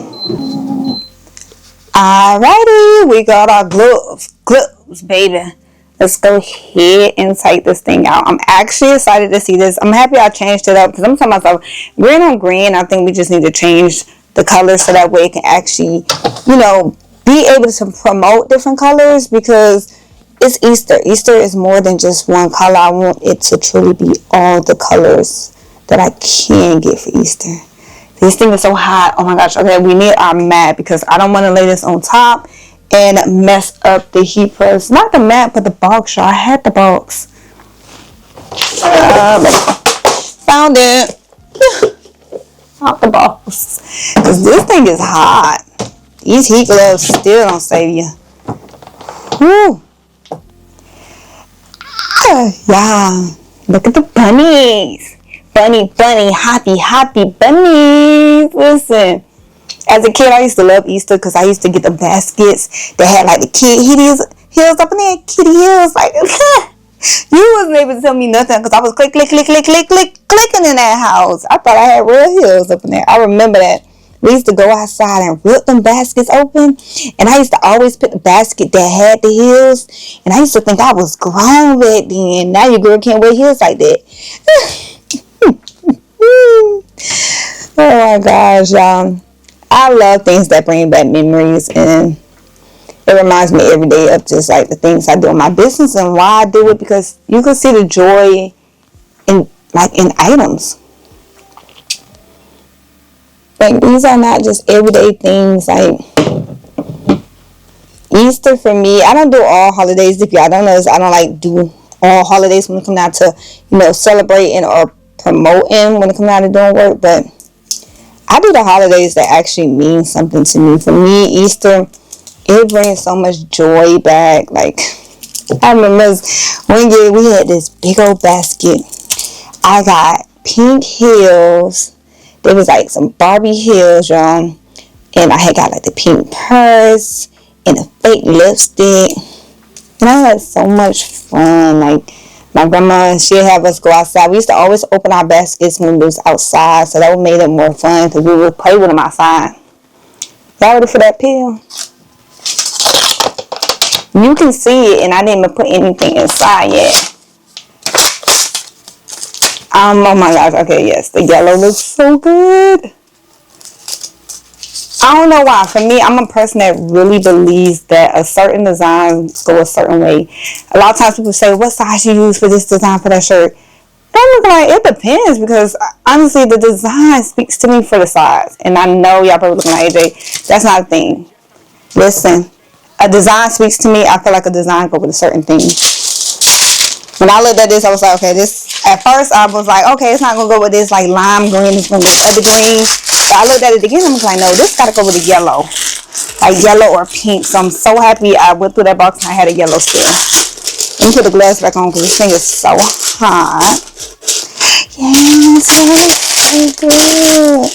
Alrighty, we got our gloves. Gloves, baby. Let's go ahead and take this thing out. I'm actually excited to see this. I'm happy I changed it up because I'm telling myself, green on green, I think we just need to change the color so that way it can actually, you know, be able to promote different colors because it's Easter. Easter is more than just one color. I want it to truly be all the colors that I can get for Easter. This thing is so hot. Oh my gosh. Okay, we need our mat because I don't want to lay this on top and mess up the heat press. Not the mat, but the box, y'all. I had the box. Found it. Out the box. Because this thing is hot. These heat gloves still don't save you. Whew. Yeah. Look at the bunnies. Bunny, happy bunnies. Listen. As a kid, I used to love Easter because I used to get the baskets that had like the kid heels up in there. Kitty heels. Like, you wasn't able to tell me nothing because I was clicking in that house. I thought I had real heels up in there. I remember that. We used to go outside and rip them baskets open. And I used to always pick the basket that had the heels. And I used to think I was grown back then. Now your girl can't wear heels like that. Oh my gosh, y'all. I love things that bring back memories. And it reminds me every day of just like the things I do in my business and why I do it. Because you can see the joy in items. Like, these are not just everyday things. Like, Easter for me, I don't do all holidays. If y'all don't know this, I don't like do all holidays when it comes down to, celebrating or promoting when it comes down to doing work. But I do the holidays that actually mean something to me. For me, Easter, it brings so much joy back. Like, I remember one year we had this big old basket. I got pink heels. There was like some Barbie heels, y'all. And I had got like the pink purse and a fake lipstick. And I had so much fun. Like, my grandma, she'd have us go outside. We used to always open our baskets when we was outside. So that made it more fun because we would play with them outside. Y'all ready for that pill? You can see it, and I didn't even put anything inside yet. Oh my gosh. Okay, yes. The yellow looks so good. I don't know why. For me, I'm a person that really believes that a certain design go a certain way. A lot of times people say, what size you use for this design for that shirt? That look like it depends because honestly, the design speaks to me for the size. And I know y'all probably looking like AJ. That's not a thing. Listen, a design speaks to me. I feel like a design go with a certain thing. When I looked at this, I was like, okay, this, at first I was like, okay, it's not going to go with this like lime green, it's going to go with other green. But I looked at it again, I was like, no, this got to go with the yellow. Like yellow or pink. So I'm so happy I went through that box and I had a yellow still. Let me put the glass back on because this thing is so hot. Yes, so good.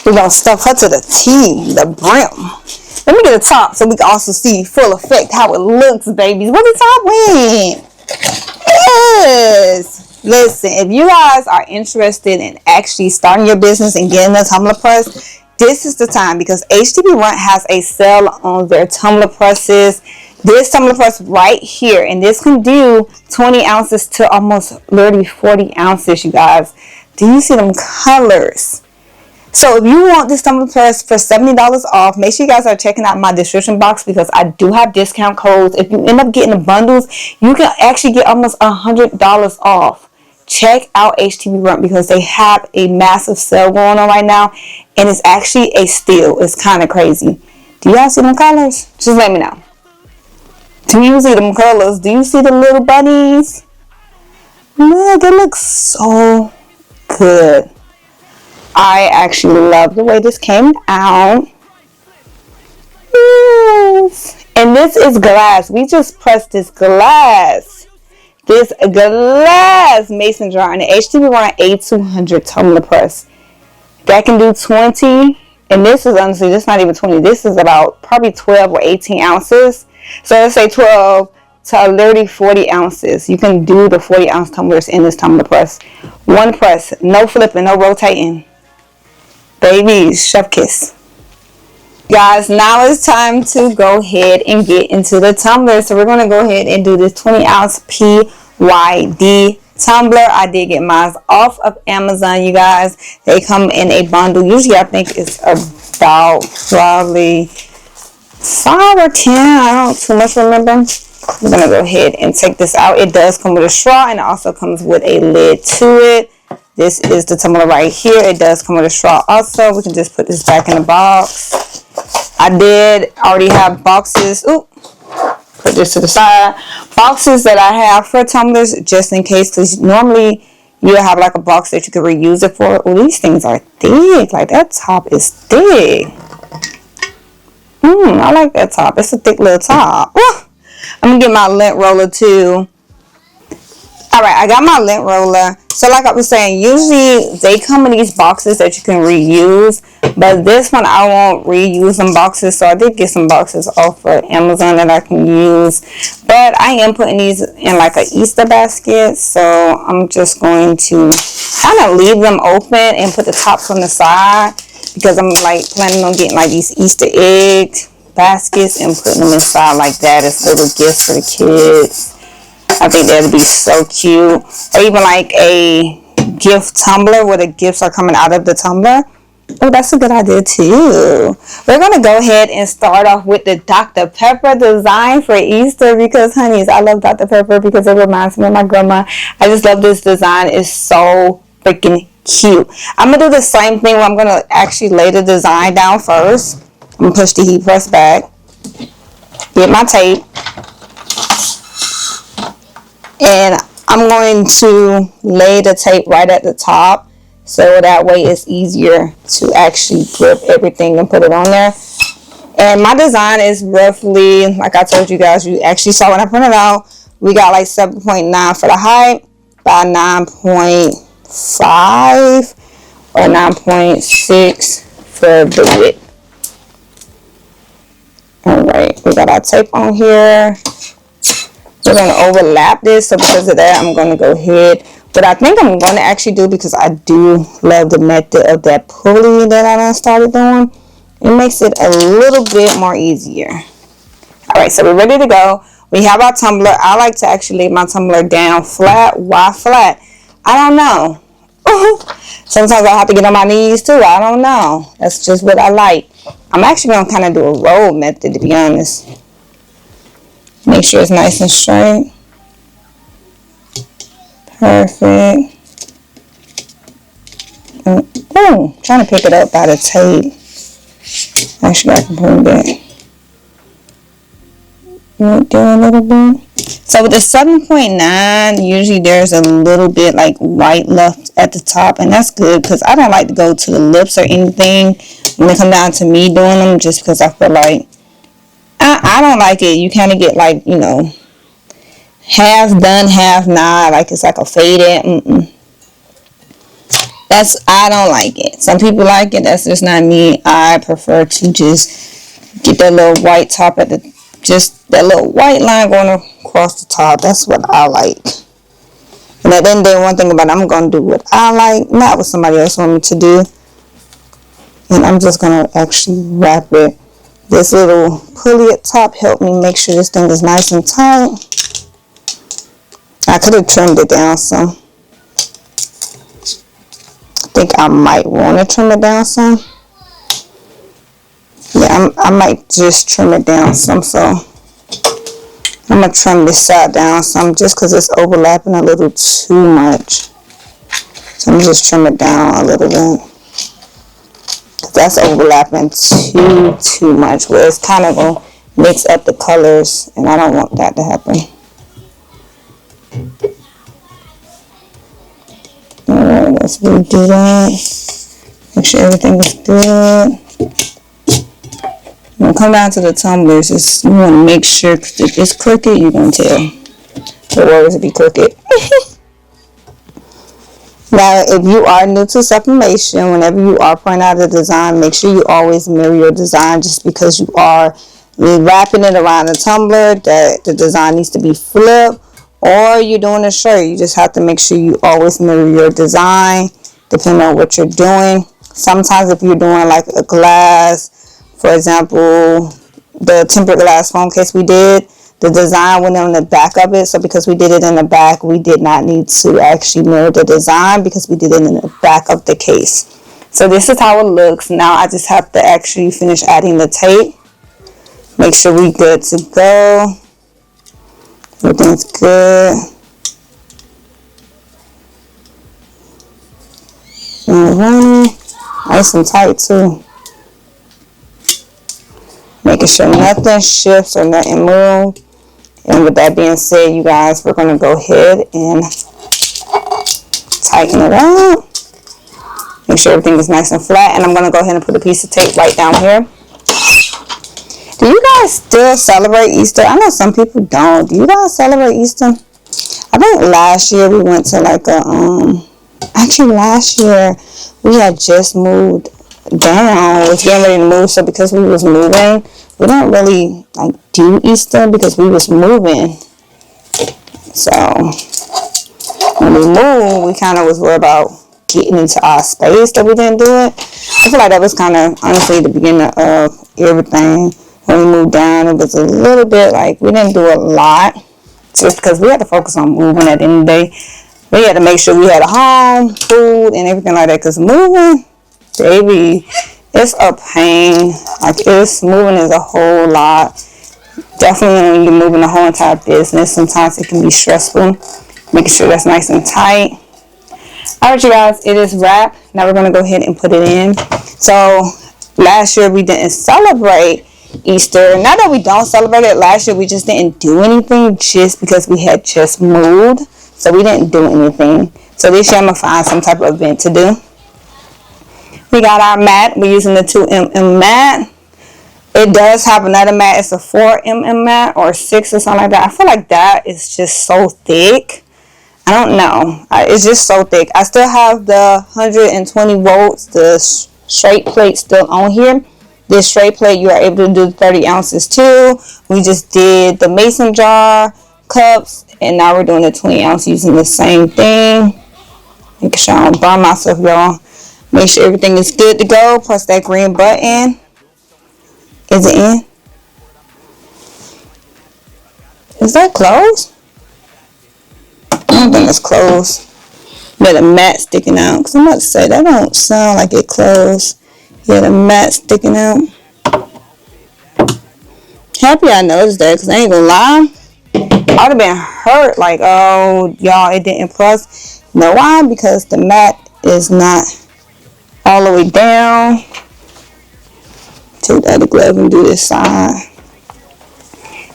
We're going to stuff her to the T, the brim. Let me get a top so we can also see full effect how it looks, babies. Where the top went? Yes. Listen, if you guys are interested in actually starting your business and getting a tumbler press, this is the time because HTVRONT has a sale on their tumbler presses. This tumbler press right here, and this can do 20 ounces to almost literally 40 ounces, you guys. Do you see them colors? So if you want this tumbler press for $70 off, make sure you guys are checking out my description box because I do have discount codes. If you end up getting the bundles, you can actually get almost $100 off. Check out HTVRONT because they have a massive sale going on right now, and it's actually a steal. It's kind of crazy. Do y'all see them colors? Just let me know. Do you see them colors? Do you see the little bunnies? Look, it looks so good. I actually love the way this came out. Yes. And this is glass. We just pressed this glass. This glass mason jar in the HTVRONT A200 tumbler press. That can do 20. And this is honestly, this is not even 20. This is about probably 12 or 18 ounces. So let's say 12 to literally 40 ounces. You can do the 40 ounce tumblers in this tumbler press. One press. No flipping, no rotating. Babies, chef kiss. Guys, now it's time to go ahead and get into the tumbler. So we're going to go ahead and do this 20 ounce PYD tumbler. I did get mine off of Amazon, you guys. They come in a bundle. Usually I think it's about probably 5 or 10. I don't too much remember. I'm going to go ahead and take this out. It does come with a straw and it also comes with a lid to it. This is the tumbler right here. It does come with a straw also. We can just put this back in the box. I did already have boxes. Ooh, put this to the side. Boxes that I have for tumblers just in case, because normally you have like a box that you could reuse it for. Oh, these things are thick. Like that top is thick. I like that top. It's a thick little top. Ooh. I'm gonna get my lint roller too. Alright, I got my lint roller. So like I was saying, usually they come in these boxes that you can reuse. But this one I won't reuse some boxes. So I did get some boxes off of Amazon that I can use. But I am putting these in like an Easter basket. So I'm just going to kind of leave them open and put the tops on the side. Because I'm like planning on getting like these Easter egg baskets and putting them inside like that as little gifts for the kids. I think that would be so cute. Or even like a gift tumbler where the gifts are coming out of the tumbler. Oh, that's a good idea too. We're going to go ahead and start off with the Dr. Pepper design for Easter because, honeys, I love Dr. Pepper because it reminds me of my grandma. I just love this design. It's so freaking cute. I'm going to do the same thing where I'm going to actually lay the design down first. I'm going to push the heat press back. Get my tape. And I'm going to lay the tape right at the top so that way it's easier to actually grip everything and put it on there. And my design is roughly, like I told you guys, you actually saw when I printed it out, we got like 7.9 for the height by 9.5 or 9.6 for the width. Alright, we got our tape on here. We're going to overlap this, so because of that, I'm going to go ahead. But I think I'm going to actually do, because I do love the method of that pulley that I done started doing. It makes it a little bit more easier. Alright, so we're ready to go. We have our tumbler. I like to actually lay my tumbler down flat. Why flat? I don't know. Sometimes I have to get on my knees too. I don't know. That's just what I like. I'm actually going to kind of do a roll method, to be honest. Make sure it's nice and straight. Perfect. Oh, trying to pick it up by the tape. Actually, I can bring that right there a little bit. So with the 7.9, usually there's a little bit like white left at the top, and that's good because I don't like to go to the lips or anything when it comes down to me doing them, just because I feel like I don't like it. You kind of get like, you know, half done, half not. Like it's like a faded. I don't like it. Some people like it. That's just not me. I prefer to just get that little white top at the, just that little white line going across the top. That's what I like. And at the end of the day, one thing about it, I'm going to do what I like, not what somebody else wants me to do. And I'm just going to actually wrap it. This little pulley at top helped me make sure this thing is nice and tight. I could have trimmed it down some. I think I might want to trim it down some. Yeah, I might just trim it down some. So I'm going to trim this side down some just because it's overlapping a little too much. So I'm just trim it down a little bit. That's overlapping too much, where it's kind of going to mix up the colors, and I don't want that to happen. Alright, let's redo that. Make sure everything is good. When it comes down to the tumblers, you want to make sure, because if it's crooked, you're going to tell the words to be crooked. Now, if you are new to sublimation, whenever you are printing out a design, make sure you always mirror your design. Just because you are wrapping it around the tumbler, that the design needs to be flipped, or you're doing a shirt, you just have to make sure you always mirror your design, depending on what you're doing. Sometimes if you're doing like a glass, for example, the tempered glass phone case we did, the design went on the back of it. So because we did it in the back, we did not need to actually mirror the design because we did it in the back of the case. So this is how it looks. Now I just have to actually finish adding the tape. Make sure we're good to go. Everything's good. nice and tight too. Making sure nothing shifts or nothing moves. And with that being said, you guys, we're going to go ahead and tighten it up. Make sure everything is nice and flat. And I'm going to go ahead and put a piece of tape right down here. Do you guys still celebrate Easter? I know some people don't. Do you guys celebrate Easter? I think last year we went to like a, actually last year we had just moved down. Was getting ready to move. So because we was moving, we didn't really like do Easter because we was moving. So when we moved, we kind of was worried about getting into our space that we didn't do it. I feel like that was kind of honestly the beginning of everything. When we moved down, it was a little bit like we didn't do a lot just because we had to focus on moving at the end of the day. We had to make sure we had a home, food, and everything like that because moving, baby, it's a pain. Like, moving is a whole lot. Definitely when you're moving the whole entire business, sometimes it can be stressful. Making sure that's nice and tight. Alright, you guys, it is wrapped. Now we're going to go ahead and put it in. So last year we didn't celebrate Easter. Not that we don't celebrate it. Last year we just didn't do anything just because we had just moved. So we didn't do anything. So this year I'm going to find some type of event to do. We got our mat. We're using the 2mm mat. It does have another mat. It's a 4mm mat or 6 or something like that. I feel like that is just so thick. I don't know. It's just so thick. I still have the 120 volts, the straight plate still on here. This straight plate, you are able to do 30 ounces too. We just did the mason jar cups, and now we're doing the 20 ounce using the same thing. Make sure I don't burn myself, y'all. Make sure everything is good to go. Press that green button. Is it in? Is that closed? I don't think it's closed. But the mat sticking out. Because I'm about to say, that don't sound like it closed. Yeah, the mat sticking out. Happy I noticed that. Because I ain't gonna lie. I would have been hurt. Like, oh, y'all, it didn't press. You know why? Because the mat is not all the way down. Take the other glove and do this side.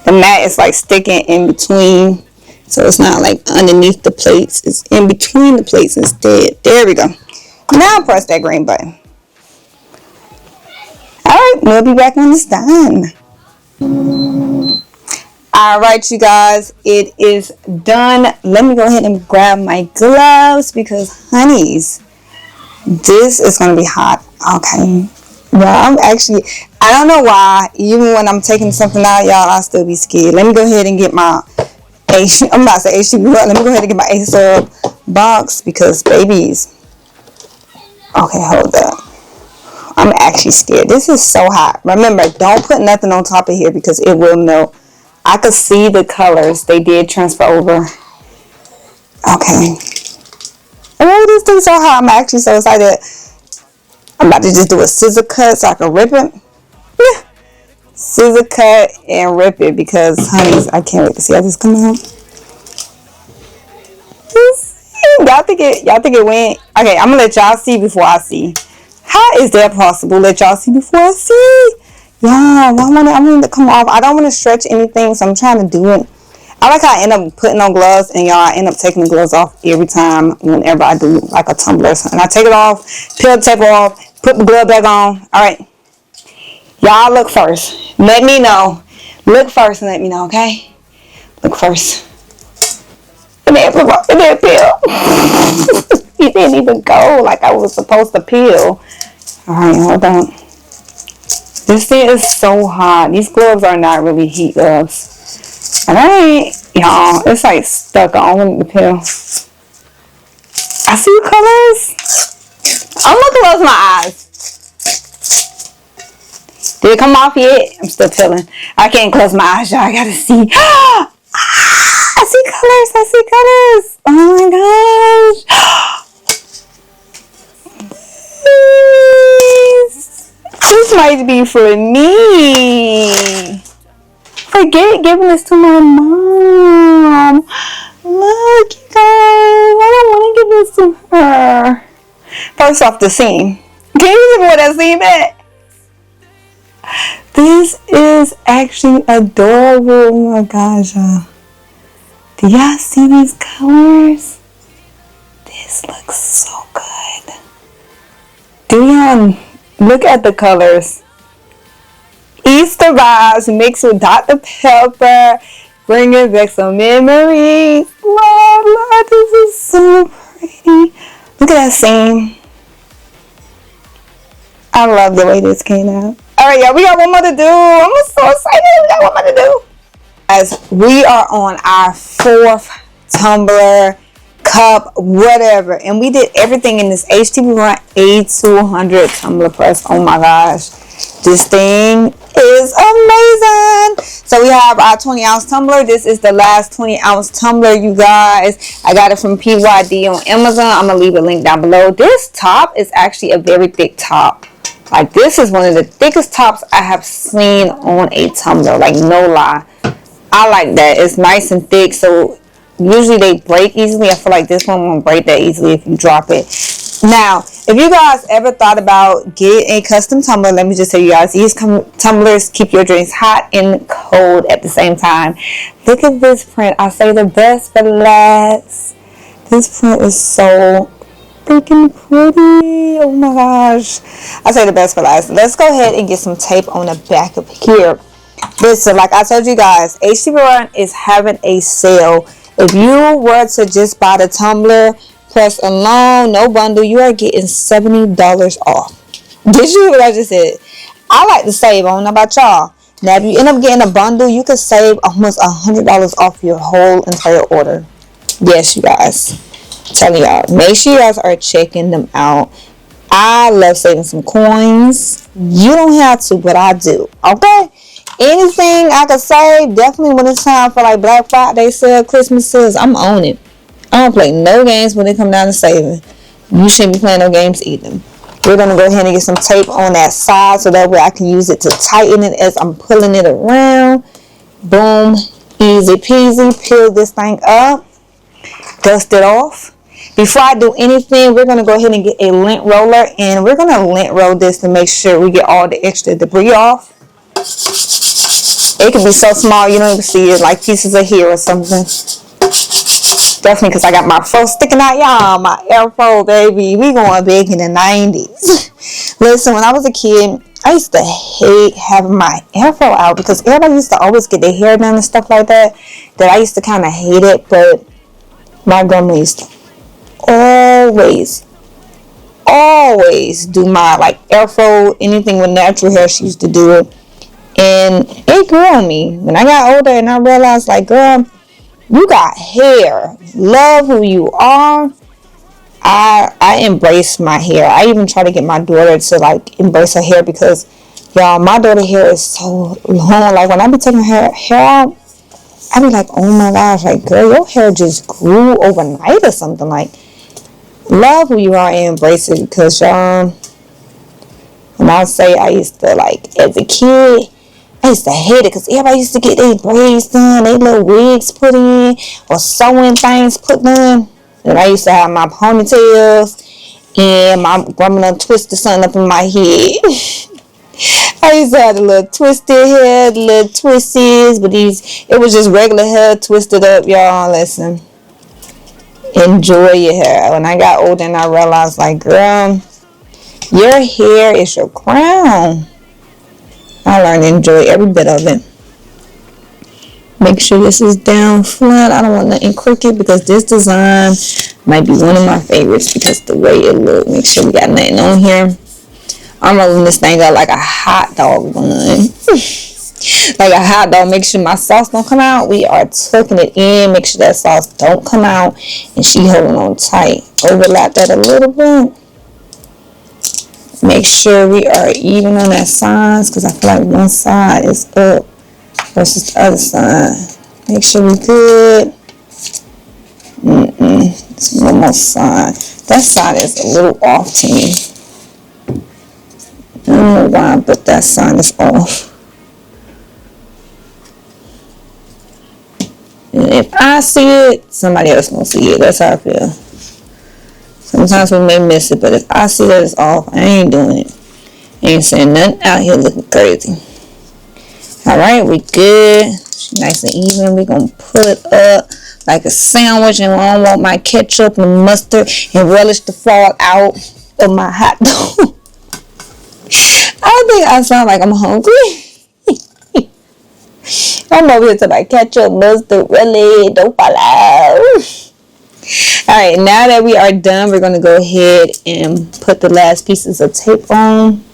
The mat is like sticking in between, so it's not like underneath the plates. It's in between the plates instead. There we go. Now press that green button. Alright, we'll be back when it's done. Alright, you guys, it is done. Let me go ahead and grab my gloves because, honeys, this is going to be hot. Okay. Well, I don't know why, even when I'm taking something out, y'all, I'll still be scared. Let me go ahead and get my I'm about to say HTVRONT. Let me go ahead and get my A-Sub box because, babies. Okay, hold up. I'm actually scared. This is so hot. Remember, don't put nothing on top of here because it will melt. I could see the colors. They did transfer over. Okay. Oh, this thing's so hot. I'm actually so excited. I'm about to just do a scissor cut so I can rip it. Yeah. Scissor cut and rip it because, honeys, I can't wait to see how this comes out. Y'all think it went? Okay, I'm gonna let y'all see before I see. How is that possible? Let y'all see before I see. Y'all, I want it to come off. I don't want to stretch anything, so I'm trying to do it. I like how I end up putting on gloves, and y'all, I end up taking the gloves off every time whenever I do like a tumbler. And I take it off, peel the tape off, put the glove back on. All right. Y'all look first. Let me know. Look first and let me know, okay? Look first. It didn't peel. It didn't even go like I was supposed to peel. All right, hold on. This thing is so hot. These gloves are not really heat gloves. Alright, y'all. It's like stuck on the peel. I see colors. I'm gonna close my eyes. Did it come off yet? I'm still peeling. I can't close my eyes, y'all. I gotta see. I see colors. I see colors. Oh my gosh. This might be for me. Forget giving this to my mom. Look, you guys. I don't want to give this to her. First off, the seam. Can you see what I see that? This is actually adorable. Oh my gosh, y'all. Do y'all see these colors? This looks so good. Do y'all look at the colors? Easter vibes mixed with Dr. Pepper, bringing back some memories. Lord, this is so pretty. Look at that scene. I love the way this came out. All right, y'all, we got one more to do. I'm so excited. We got one more to do. As we are on our 4th tumbler, cup, whatever, and we did everything in this HTVRONT A200 tumbler press. Oh my gosh, this thing is amazing. So we have our 20-ounce tumbler. This is the last 20-ounce tumbler, you guys. I got it from PYD on Amazon. I'm gonna leave a link down below. This top is actually a very thick top. Like, this is one of the thickest tops I have seen on a tumbler, like, no lie. I like that. It's nice and thick, so usually they break easily. I feel like this one won't break that easily if you drop it. Now, if you guys ever thought about getting a custom tumbler, let me just tell you guys, these tumblers keep your drinks hot and cold at the same time. Look at this print. I say the best for last. This print is so freaking pretty. Oh my gosh. I say the best for last. Let's go ahead and get some tape on the back of here. Listen, like I told you guys, HTVRONT is having a sale. If you were to just buy the tumbler press alone, no bundle, you are getting $70 off. Did you hear what I just said? I like to save. I don't know about y'all. Now, if you end up getting a bundle, you could save almost $100 off your whole entire order. Yes, you guys. I'm telling y'all, make sure you guys are checking them out. I love saving some coins. You don't have to, but I do. Okay? Anything I could save, definitely when it's time for like Black Friday sale, Christmas sales, I'm on it. I don't play no games when it come down to saving. You shouldn't be playing no games either. We're going to go ahead and get some tape on that side so that way I can use it to tighten it as I'm pulling it around. Boom. Easy peasy. Peel this thing up. Dust it off. Before I do anything, we're going to go ahead and get a lint roller, and we're going to lint roll this to make sure we get all the extra debris off. It can be so small you don't even see it, like pieces of hair or something. Definitely because I got my fro sticking out, y'all. My afro, baby. We going big in the 90s. Listen, when I was a kid, I used to hate having my afro out because everybody used to always get their hair done and stuff like that. That I used to kind of hate it, but my grandma used to always do my like afro, anything with natural hair. She used to do it, and it grew on me. When I got older and I realized, like, girl, you got hair. Love who you are. I embrace my hair. I even try to get my daughter to like embrace her hair because, y'all, my daughter's hair is so long. Like, when I be taking her hair out, I be like, oh my gosh, like, girl, your hair just grew overnight or something. Like, love who you are and embrace it because, y'all, when I say I used to, like, as a kid, I used to hate it because everybody used to get their braids done, their little wigs put in, or sewing things put done. And I used to have my ponytails, and my grandma done twisted something up in my head. I used to have the little twisted hair, the little twisties, but it was just regular hair twisted up, y'all. Listen, enjoy your hair. When I got older and I realized, like, girl, your hair is your crown. I learned to enjoy every bit of it. Make sure this is down flat. I don't want nothing crooked because this design might be one of my favorites because the way it looks. Make sure we got nothing on here. I'm rolling this thing up like a hot dog bun. Like a hot dog. Make sure my sauce don't come out. We are tucking it in. Make sure that sauce don't come out. And she holding on tight. Overlap that a little bit. Make sure we are even on that sides because I feel like one side is up versus the other side. Make sure we're good. It's one more side. That side is a little off to me. I don't know why, but that side is off. And if I see it, somebody else won't see it. That's how I feel. Sometimes we may miss it, but if I see that it's off, I ain't doing it. I ain't saying nothing out here looking crazy. Alright, we good. Nice and even. We're going to pull it up like a sandwich, and I don't want my ketchup and mustard and relish to fall out of my hot dog. I think I sound like I'm hungry. I'm over here to my ketchup, mustard, relish, don't fall out. Alright, now that we are done, we're going to go ahead and put the last pieces of tape on.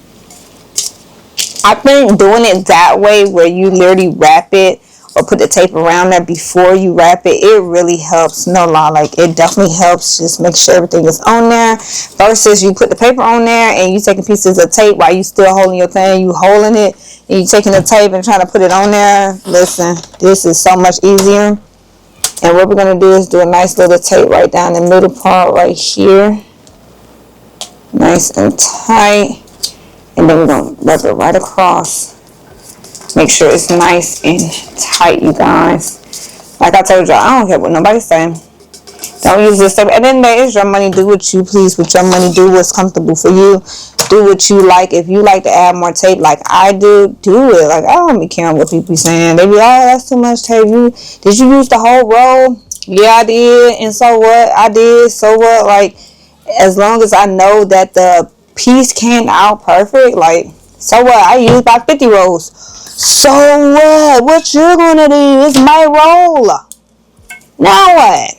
I think doing it that way, where you literally wrap it or put the tape around there before you wrap it, it really helps. No lie, like it definitely helps. Just make sure everything is on there versus you put the paper on there and you taking pieces of tape while you still holding your thing. You holding it and you taking the tape and trying to put it on there. Listen, this is so much easier. And what we're going to do is do a nice little tape right down the middle part right here. Nice and tight. And then we're going to wrap it right across. Make sure it's nice and tight, you guys. Like I told you, I don't care what nobody's saying. Don't use this tape. And then there is your money. Do what you please with your money. Do what's comfortable for you. Do what you like. If you like to add more tape like I do, do it. Like, I don't be caring what people be saying. They be, oh, that's too much tape. Did you use the whole roll? Yeah, I did. And so what? I did. So what? Like, as long as I know that the piece came out perfect, like, so what? I used about 50 rolls. So what? What you gonna do? It's my roll. Now what?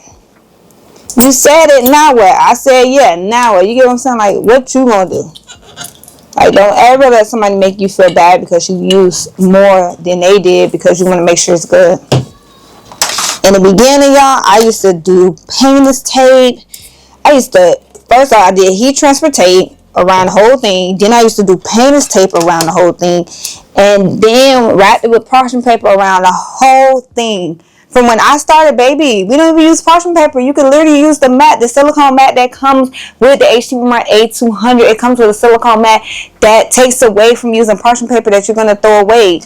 You said it, now what? I said, yeah, now what? You get what I'm saying? Like, what you gonna do? Like, don't ever let somebody make you feel bad because you used more than they did because you want to make sure it's good. In the beginning, y'all, I used to do painless tape. First I did heat transfer tape around the whole thing. Then I used to do painless tape around the whole thing. And then wrapped it with parchment paper around the whole thing. From when I started, baby, we don't even use parchment paper. You can literally use the mat, the silicone mat that comes with the HTVRONT A200. It comes with a silicone mat that takes away from using parchment paper that you're going to throw away.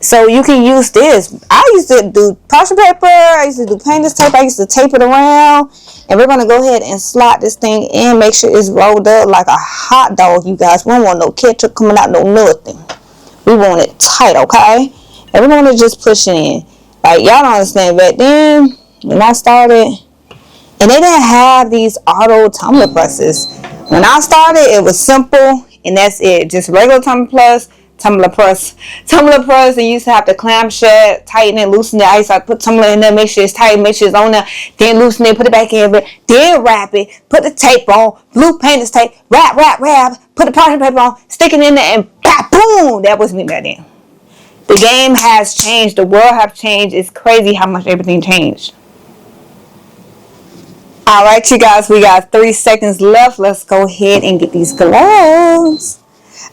So you can use this. I used to do parchment paper. I used to do painless tape. I used to tape it around. And we're going to go ahead and slot this thing in. Make sure it's rolled up like a hot dog, you guys. We don't want no ketchup coming out, no nothing. We want it tight, okay? And we're going to just push it in. Like, y'all don't understand. Back then, when I started, and they didn't have these auto tumbler presses. When I started, it was simple, and that's it. Just regular tumbler press, and you used to have to clamp shut, tighten it, loosen it. I used to put tumbler in there, make sure it's tight, make sure it's on there, then loosen it, put it back in, then wrap it, put the tape on, blue painter's tape, wrap, put the parchment paper on, stick it in there, and boom! That was me back then. The game has changed. The world has changed. It's crazy how much everything changed. Alright, you guys. We got 3 seconds left. Let's go ahead and get these gloves.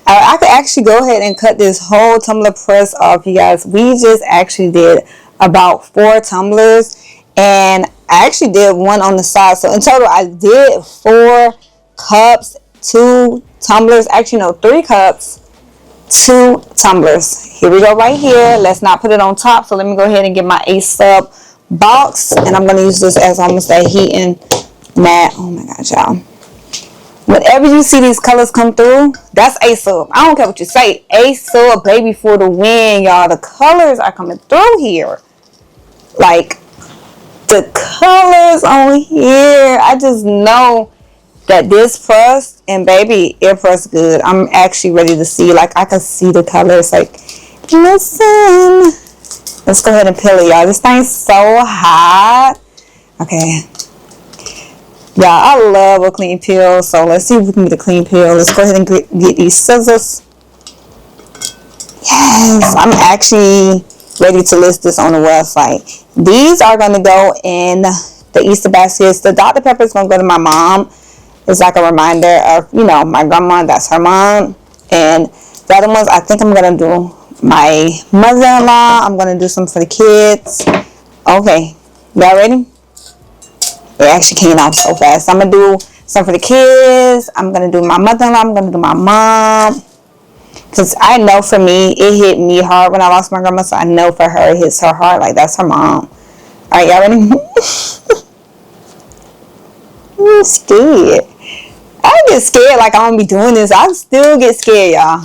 I could actually go ahead and cut this whole tumbler press off, you guys. We just actually did about 4 tumblers. And I actually did one on the side. So in total, I did 4 cups, 2 tumblers. Actually, no, 3 cups. 2 tumblers. Here we go right here. Let's not put it on top. So let me go ahead and get my A-Sub box. And I'm going to use this as almost a heating mat. Oh my God, y'all. Whenever you see these colors come through, that's A-Sub. I don't care what you say. A-Sub, baby, for the win, y'all. The colors are coming through here. Like, the colors on here. I just know that this press, and baby, it pressed good. I'm actually ready to see. Like, I can see the colors. Like, listen. Let's go ahead and peel it, y'all. This thing's so hot. Okay. Yeah, I love a clean peel. So let's see if we can get a clean peel. Let's go ahead and get these scissors. Yes, I'm actually ready to list this on the website. These are going to go in the Easter baskets. The Dr. Pepper is going to go to my mom. It's like a reminder of, you know, my grandma. That's her mom. And the other ones, I think I'm going to do my mother-in-law. I'm going to do some for the kids. Okay. Y'all ready? It actually came out so fast. I'm going to do some for the kids. I'm going to do my mother-in-law. I'm going to do my mom. Because I know for me, it hit me hard when I lost my grandma. So I know for her, it hits her hard. Like, that's her mom. All right, y'all ready? I'm scared. I get scared like I'm gonna be doing this. I still get scared, y'all.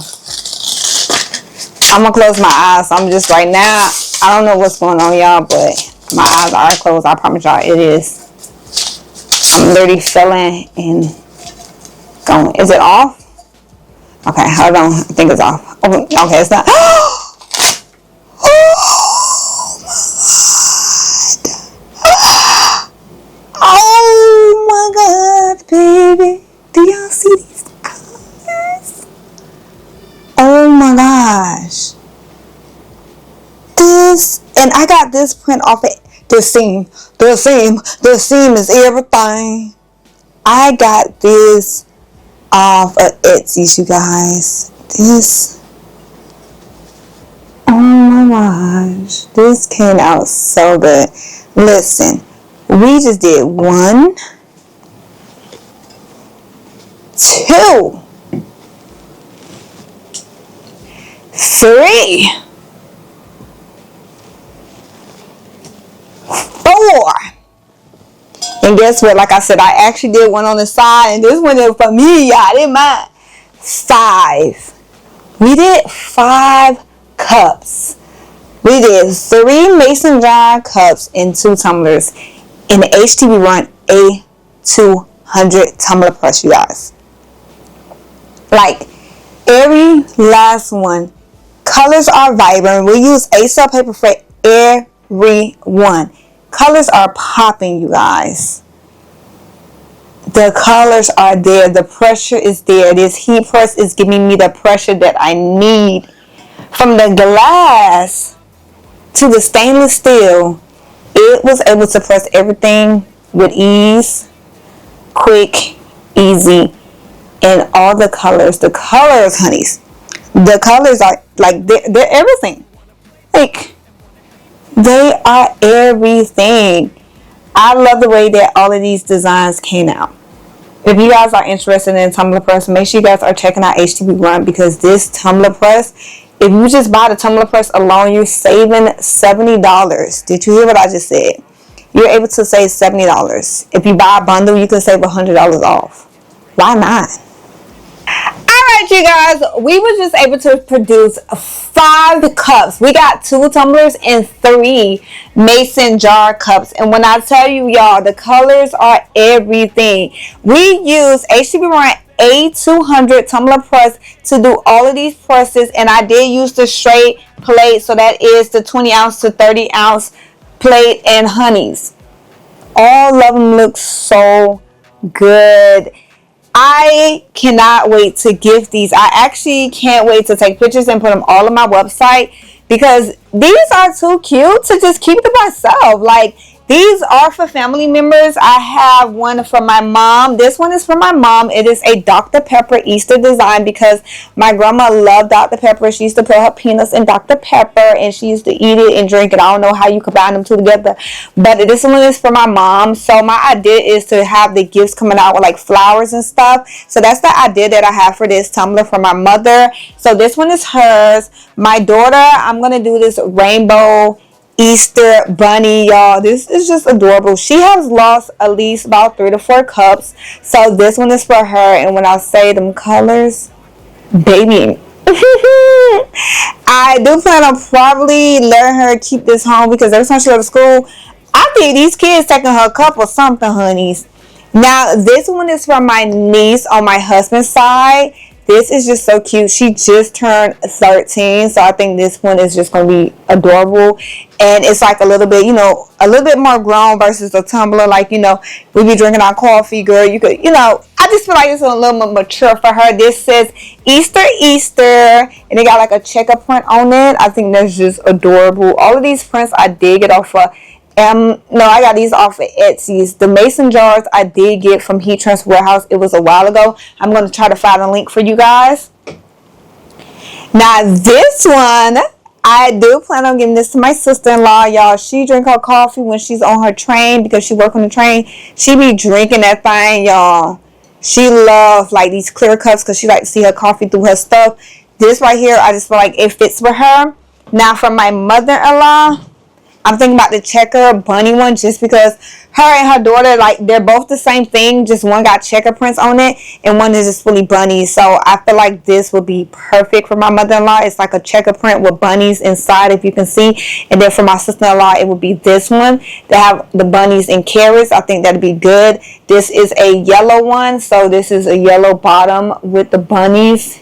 I'm gonna close my eyes. I'm just right now. I don't know what's going on, y'all, but my eyes are closed. I promise y'all it is. I'm literally feeling and going. Is it off? Okay, hold on. I think it's off. Oh, okay, it's not. Oh my God, baby. Do y'all see these colors? Oh my gosh. This, and I got this print off it. The seam is everything. I got this off of Etsy, you guys. This, oh my gosh, this came out so good. Listen, we just did 1, 2, 3, 4. And guess what? Like I said, I actually did one on the side, and this one is for me, y'all. I didn't mind. 5. We did 5 cups. We did 3 mason jar cups and 2 tumblers in the HTVRONT A200 tumbler press, you guys. Like every last one. Colors are vibrant. We use A-cell paper for every one. Colors are popping, you guys. The colors are there. The pressure is there. This heat press is giving me the pressure that I need. From the glass to the stainless steel, it was able to press everything with ease, quick, easy, and all the colors. The colors, honeys. The colors are like they're everything. Like they are everything. I love the way that all of these designs came out. If you guys are interested in tumbler press, make sure you guys are checking out HTVRONT, because this tumbler press, if you just buy the tumbler press alone, you're saving $70. Did you hear what I just said? You're able to save $70. If you buy a bundle, you can save $100 off. Why not? Alright, you guys, we were just able to produce 5 cups. We got 2 tumblers and 3 mason jar cups. And when I tell you, y'all, the colors are everything. We use HTVRONT A200 tumbler press to do all of these presses, and I did use the straight plate, so that is the 20 ounce to 30 ounce plate. And honeys, all of them look so good. I cannot wait to gift these. I actually can't wait to take pictures and put them all on my website, because these are too cute to just keep to myself. Like, these are for family members. I have one for my mom. This one is for my mom. It is a Dr. Pepper Easter design, because my grandma loved Dr. Pepper. She used to put her peanuts in Dr. Pepper, and she used to eat it and drink it. I don't know how you combine them two together, but this one is for my mom. So my idea is to have the gifts coming out with like flowers and stuff. So that's the idea that I have for this tumbler for my mother. So this one is hers. My daughter, I'm going to do this rainbow Easter bunny, y'all. This is just adorable. She has lost at least about 3 to 4 cups, so this one is for her. And when I say them colors, baby, I do plan on probably letting her keep this home, because every time she goes to school, I think these kids taking her cup or something, honeys. Now this one is from my niece on my husband's side. This is just so cute. She just turned 13, so I think this one is just going to be adorable. And it's like a little bit, a little bit more grown versus a tumbler. Like, we be drinking our coffee, girl. You could, I just feel like it's a little more mature for her. This says Easter, Easter, and it got like a checker print on it. I think that's just adorable. All of these prints I did get off of no, I got these off of Etsy. The mason jars I did get from Heat Transfer Warehouse. It was a while ago. I'm going to try to find a link for you guys. Now this one, I do plan on giving this to my sister-in-law, y'all. She drink her coffee when she's on her train, because she work on the train. She be drinking that thing, y'all. She loves like these clear cups, because she like to see her coffee through her stuff. This right here, I just feel like it fits with her. Now for my mother-in-law, I'm thinking about the checker bunny one just because her and her daughter, like, they're both the same thing. Just one got checker prints on it and one is just fully bunny. So I feel like this would be perfect for my mother-in-law. It's like a checker print with bunnies inside, if you can see. And then for my sister-in-law, it would be this one that have the bunnies and carrots. I think that'd be good. This is a yellow one. So this is a yellow bottom with the bunnies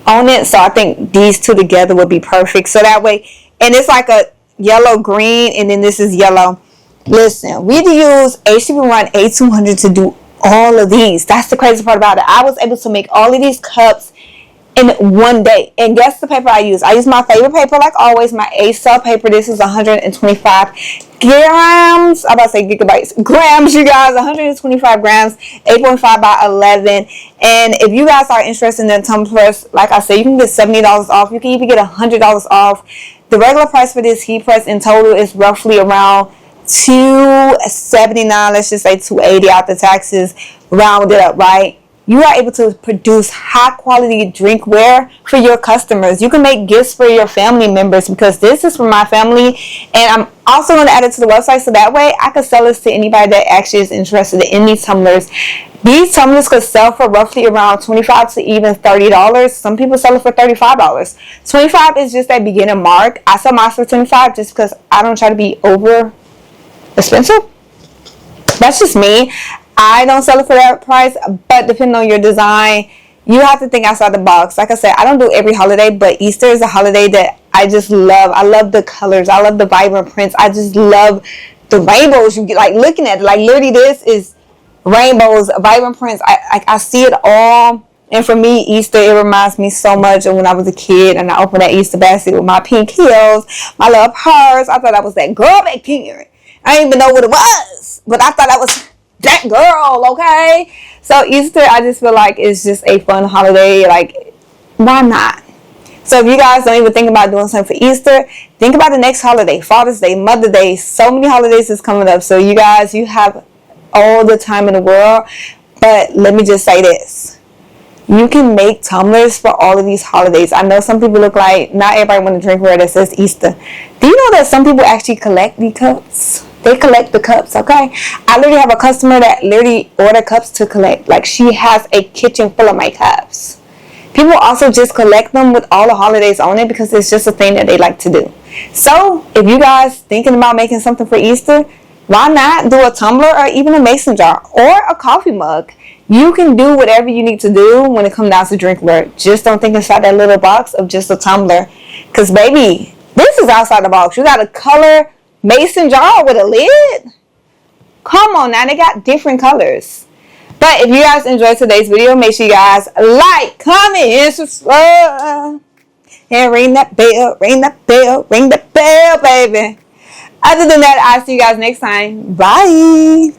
on it. So I think these two together would be perfect. So that way, and it's like a yellow green, and then this is yellow. Listen, we use HTVRONT A200 to do all of these. That's the crazy part about it. I was able to make all of these cups in one day. And guess the paper I use? I use my favorite paper, like always, my A-cell paper. This is 125 grams. I'm about to say gigabytes. Grams, you guys. 125 grams, 8.5 by 11. And if you guys are interested in the tumblers, like I said, you can get $70 off. You can even get $100 off. The regular price for this heat press in total is roughly around $279. Let's just say $280 after taxes. Round it up, right? You are able to produce high quality drinkware for your customers. You can make gifts for your family members, because this is for my family. And I'm also going to add it to the website so that way I can sell this to anybody that actually is interested in these tumblers. These tumblers could sell for roughly around $25 to even $30. Some people sell it for $35. $25 is just that beginner mark. I sell mine for $25 just because I don't try to be over expensive. That's just me. I don't sell it for that price, but depending on your design, you have to think outside the box. Like I said, I don't do every holiday, but Easter is a holiday that I just love. I love the colors. I love the vibrant prints. I just love the rainbows. You get, like, looking at it. Like, literally, this is rainbows, vibrant prints. I see it all. And for me, Easter, it reminds me so much of when I was a kid and I opened that Easter basket with my pink heels, my little purse. I thought I was that girl back here. I didn't even know what it was, but I thought I was that girl, okay? So Easter, I just feel like it's just a fun holiday. Like, why not? So if you guys don't even think about doing something for Easter, think about the next holiday, Father's Day, Mother's Day. So many holidays is coming up. So you guys, you have all the time in the world. But let me just say this. You can make tumblers for all of these holidays. I know some people look like, not everybody want to drinkware that says Easter. Do you know that some people actually collect these cups? They collect the cups, okay? I literally have a customer that literally order cups to collect. Like, she has a kitchen full of my cups. People also just collect them with all the holidays on it because it's just a thing that they like to do. So, if you guys thinking about making something for Easter, why not do a tumbler or even a mason jar or a coffee mug? You can do whatever you need to do when it comes down to drinkware. Just don't think inside that little box of just a tumbler. Because, baby, this is outside the box. You got a color mason jar with a lid. Come on now, they got different colors. But if you guys enjoyed today's video, make sure you guys like, comment, and subscribe. And ring that bell, ring that bell, ring that bell, baby. Other than that, I'll see you guys next time. Bye.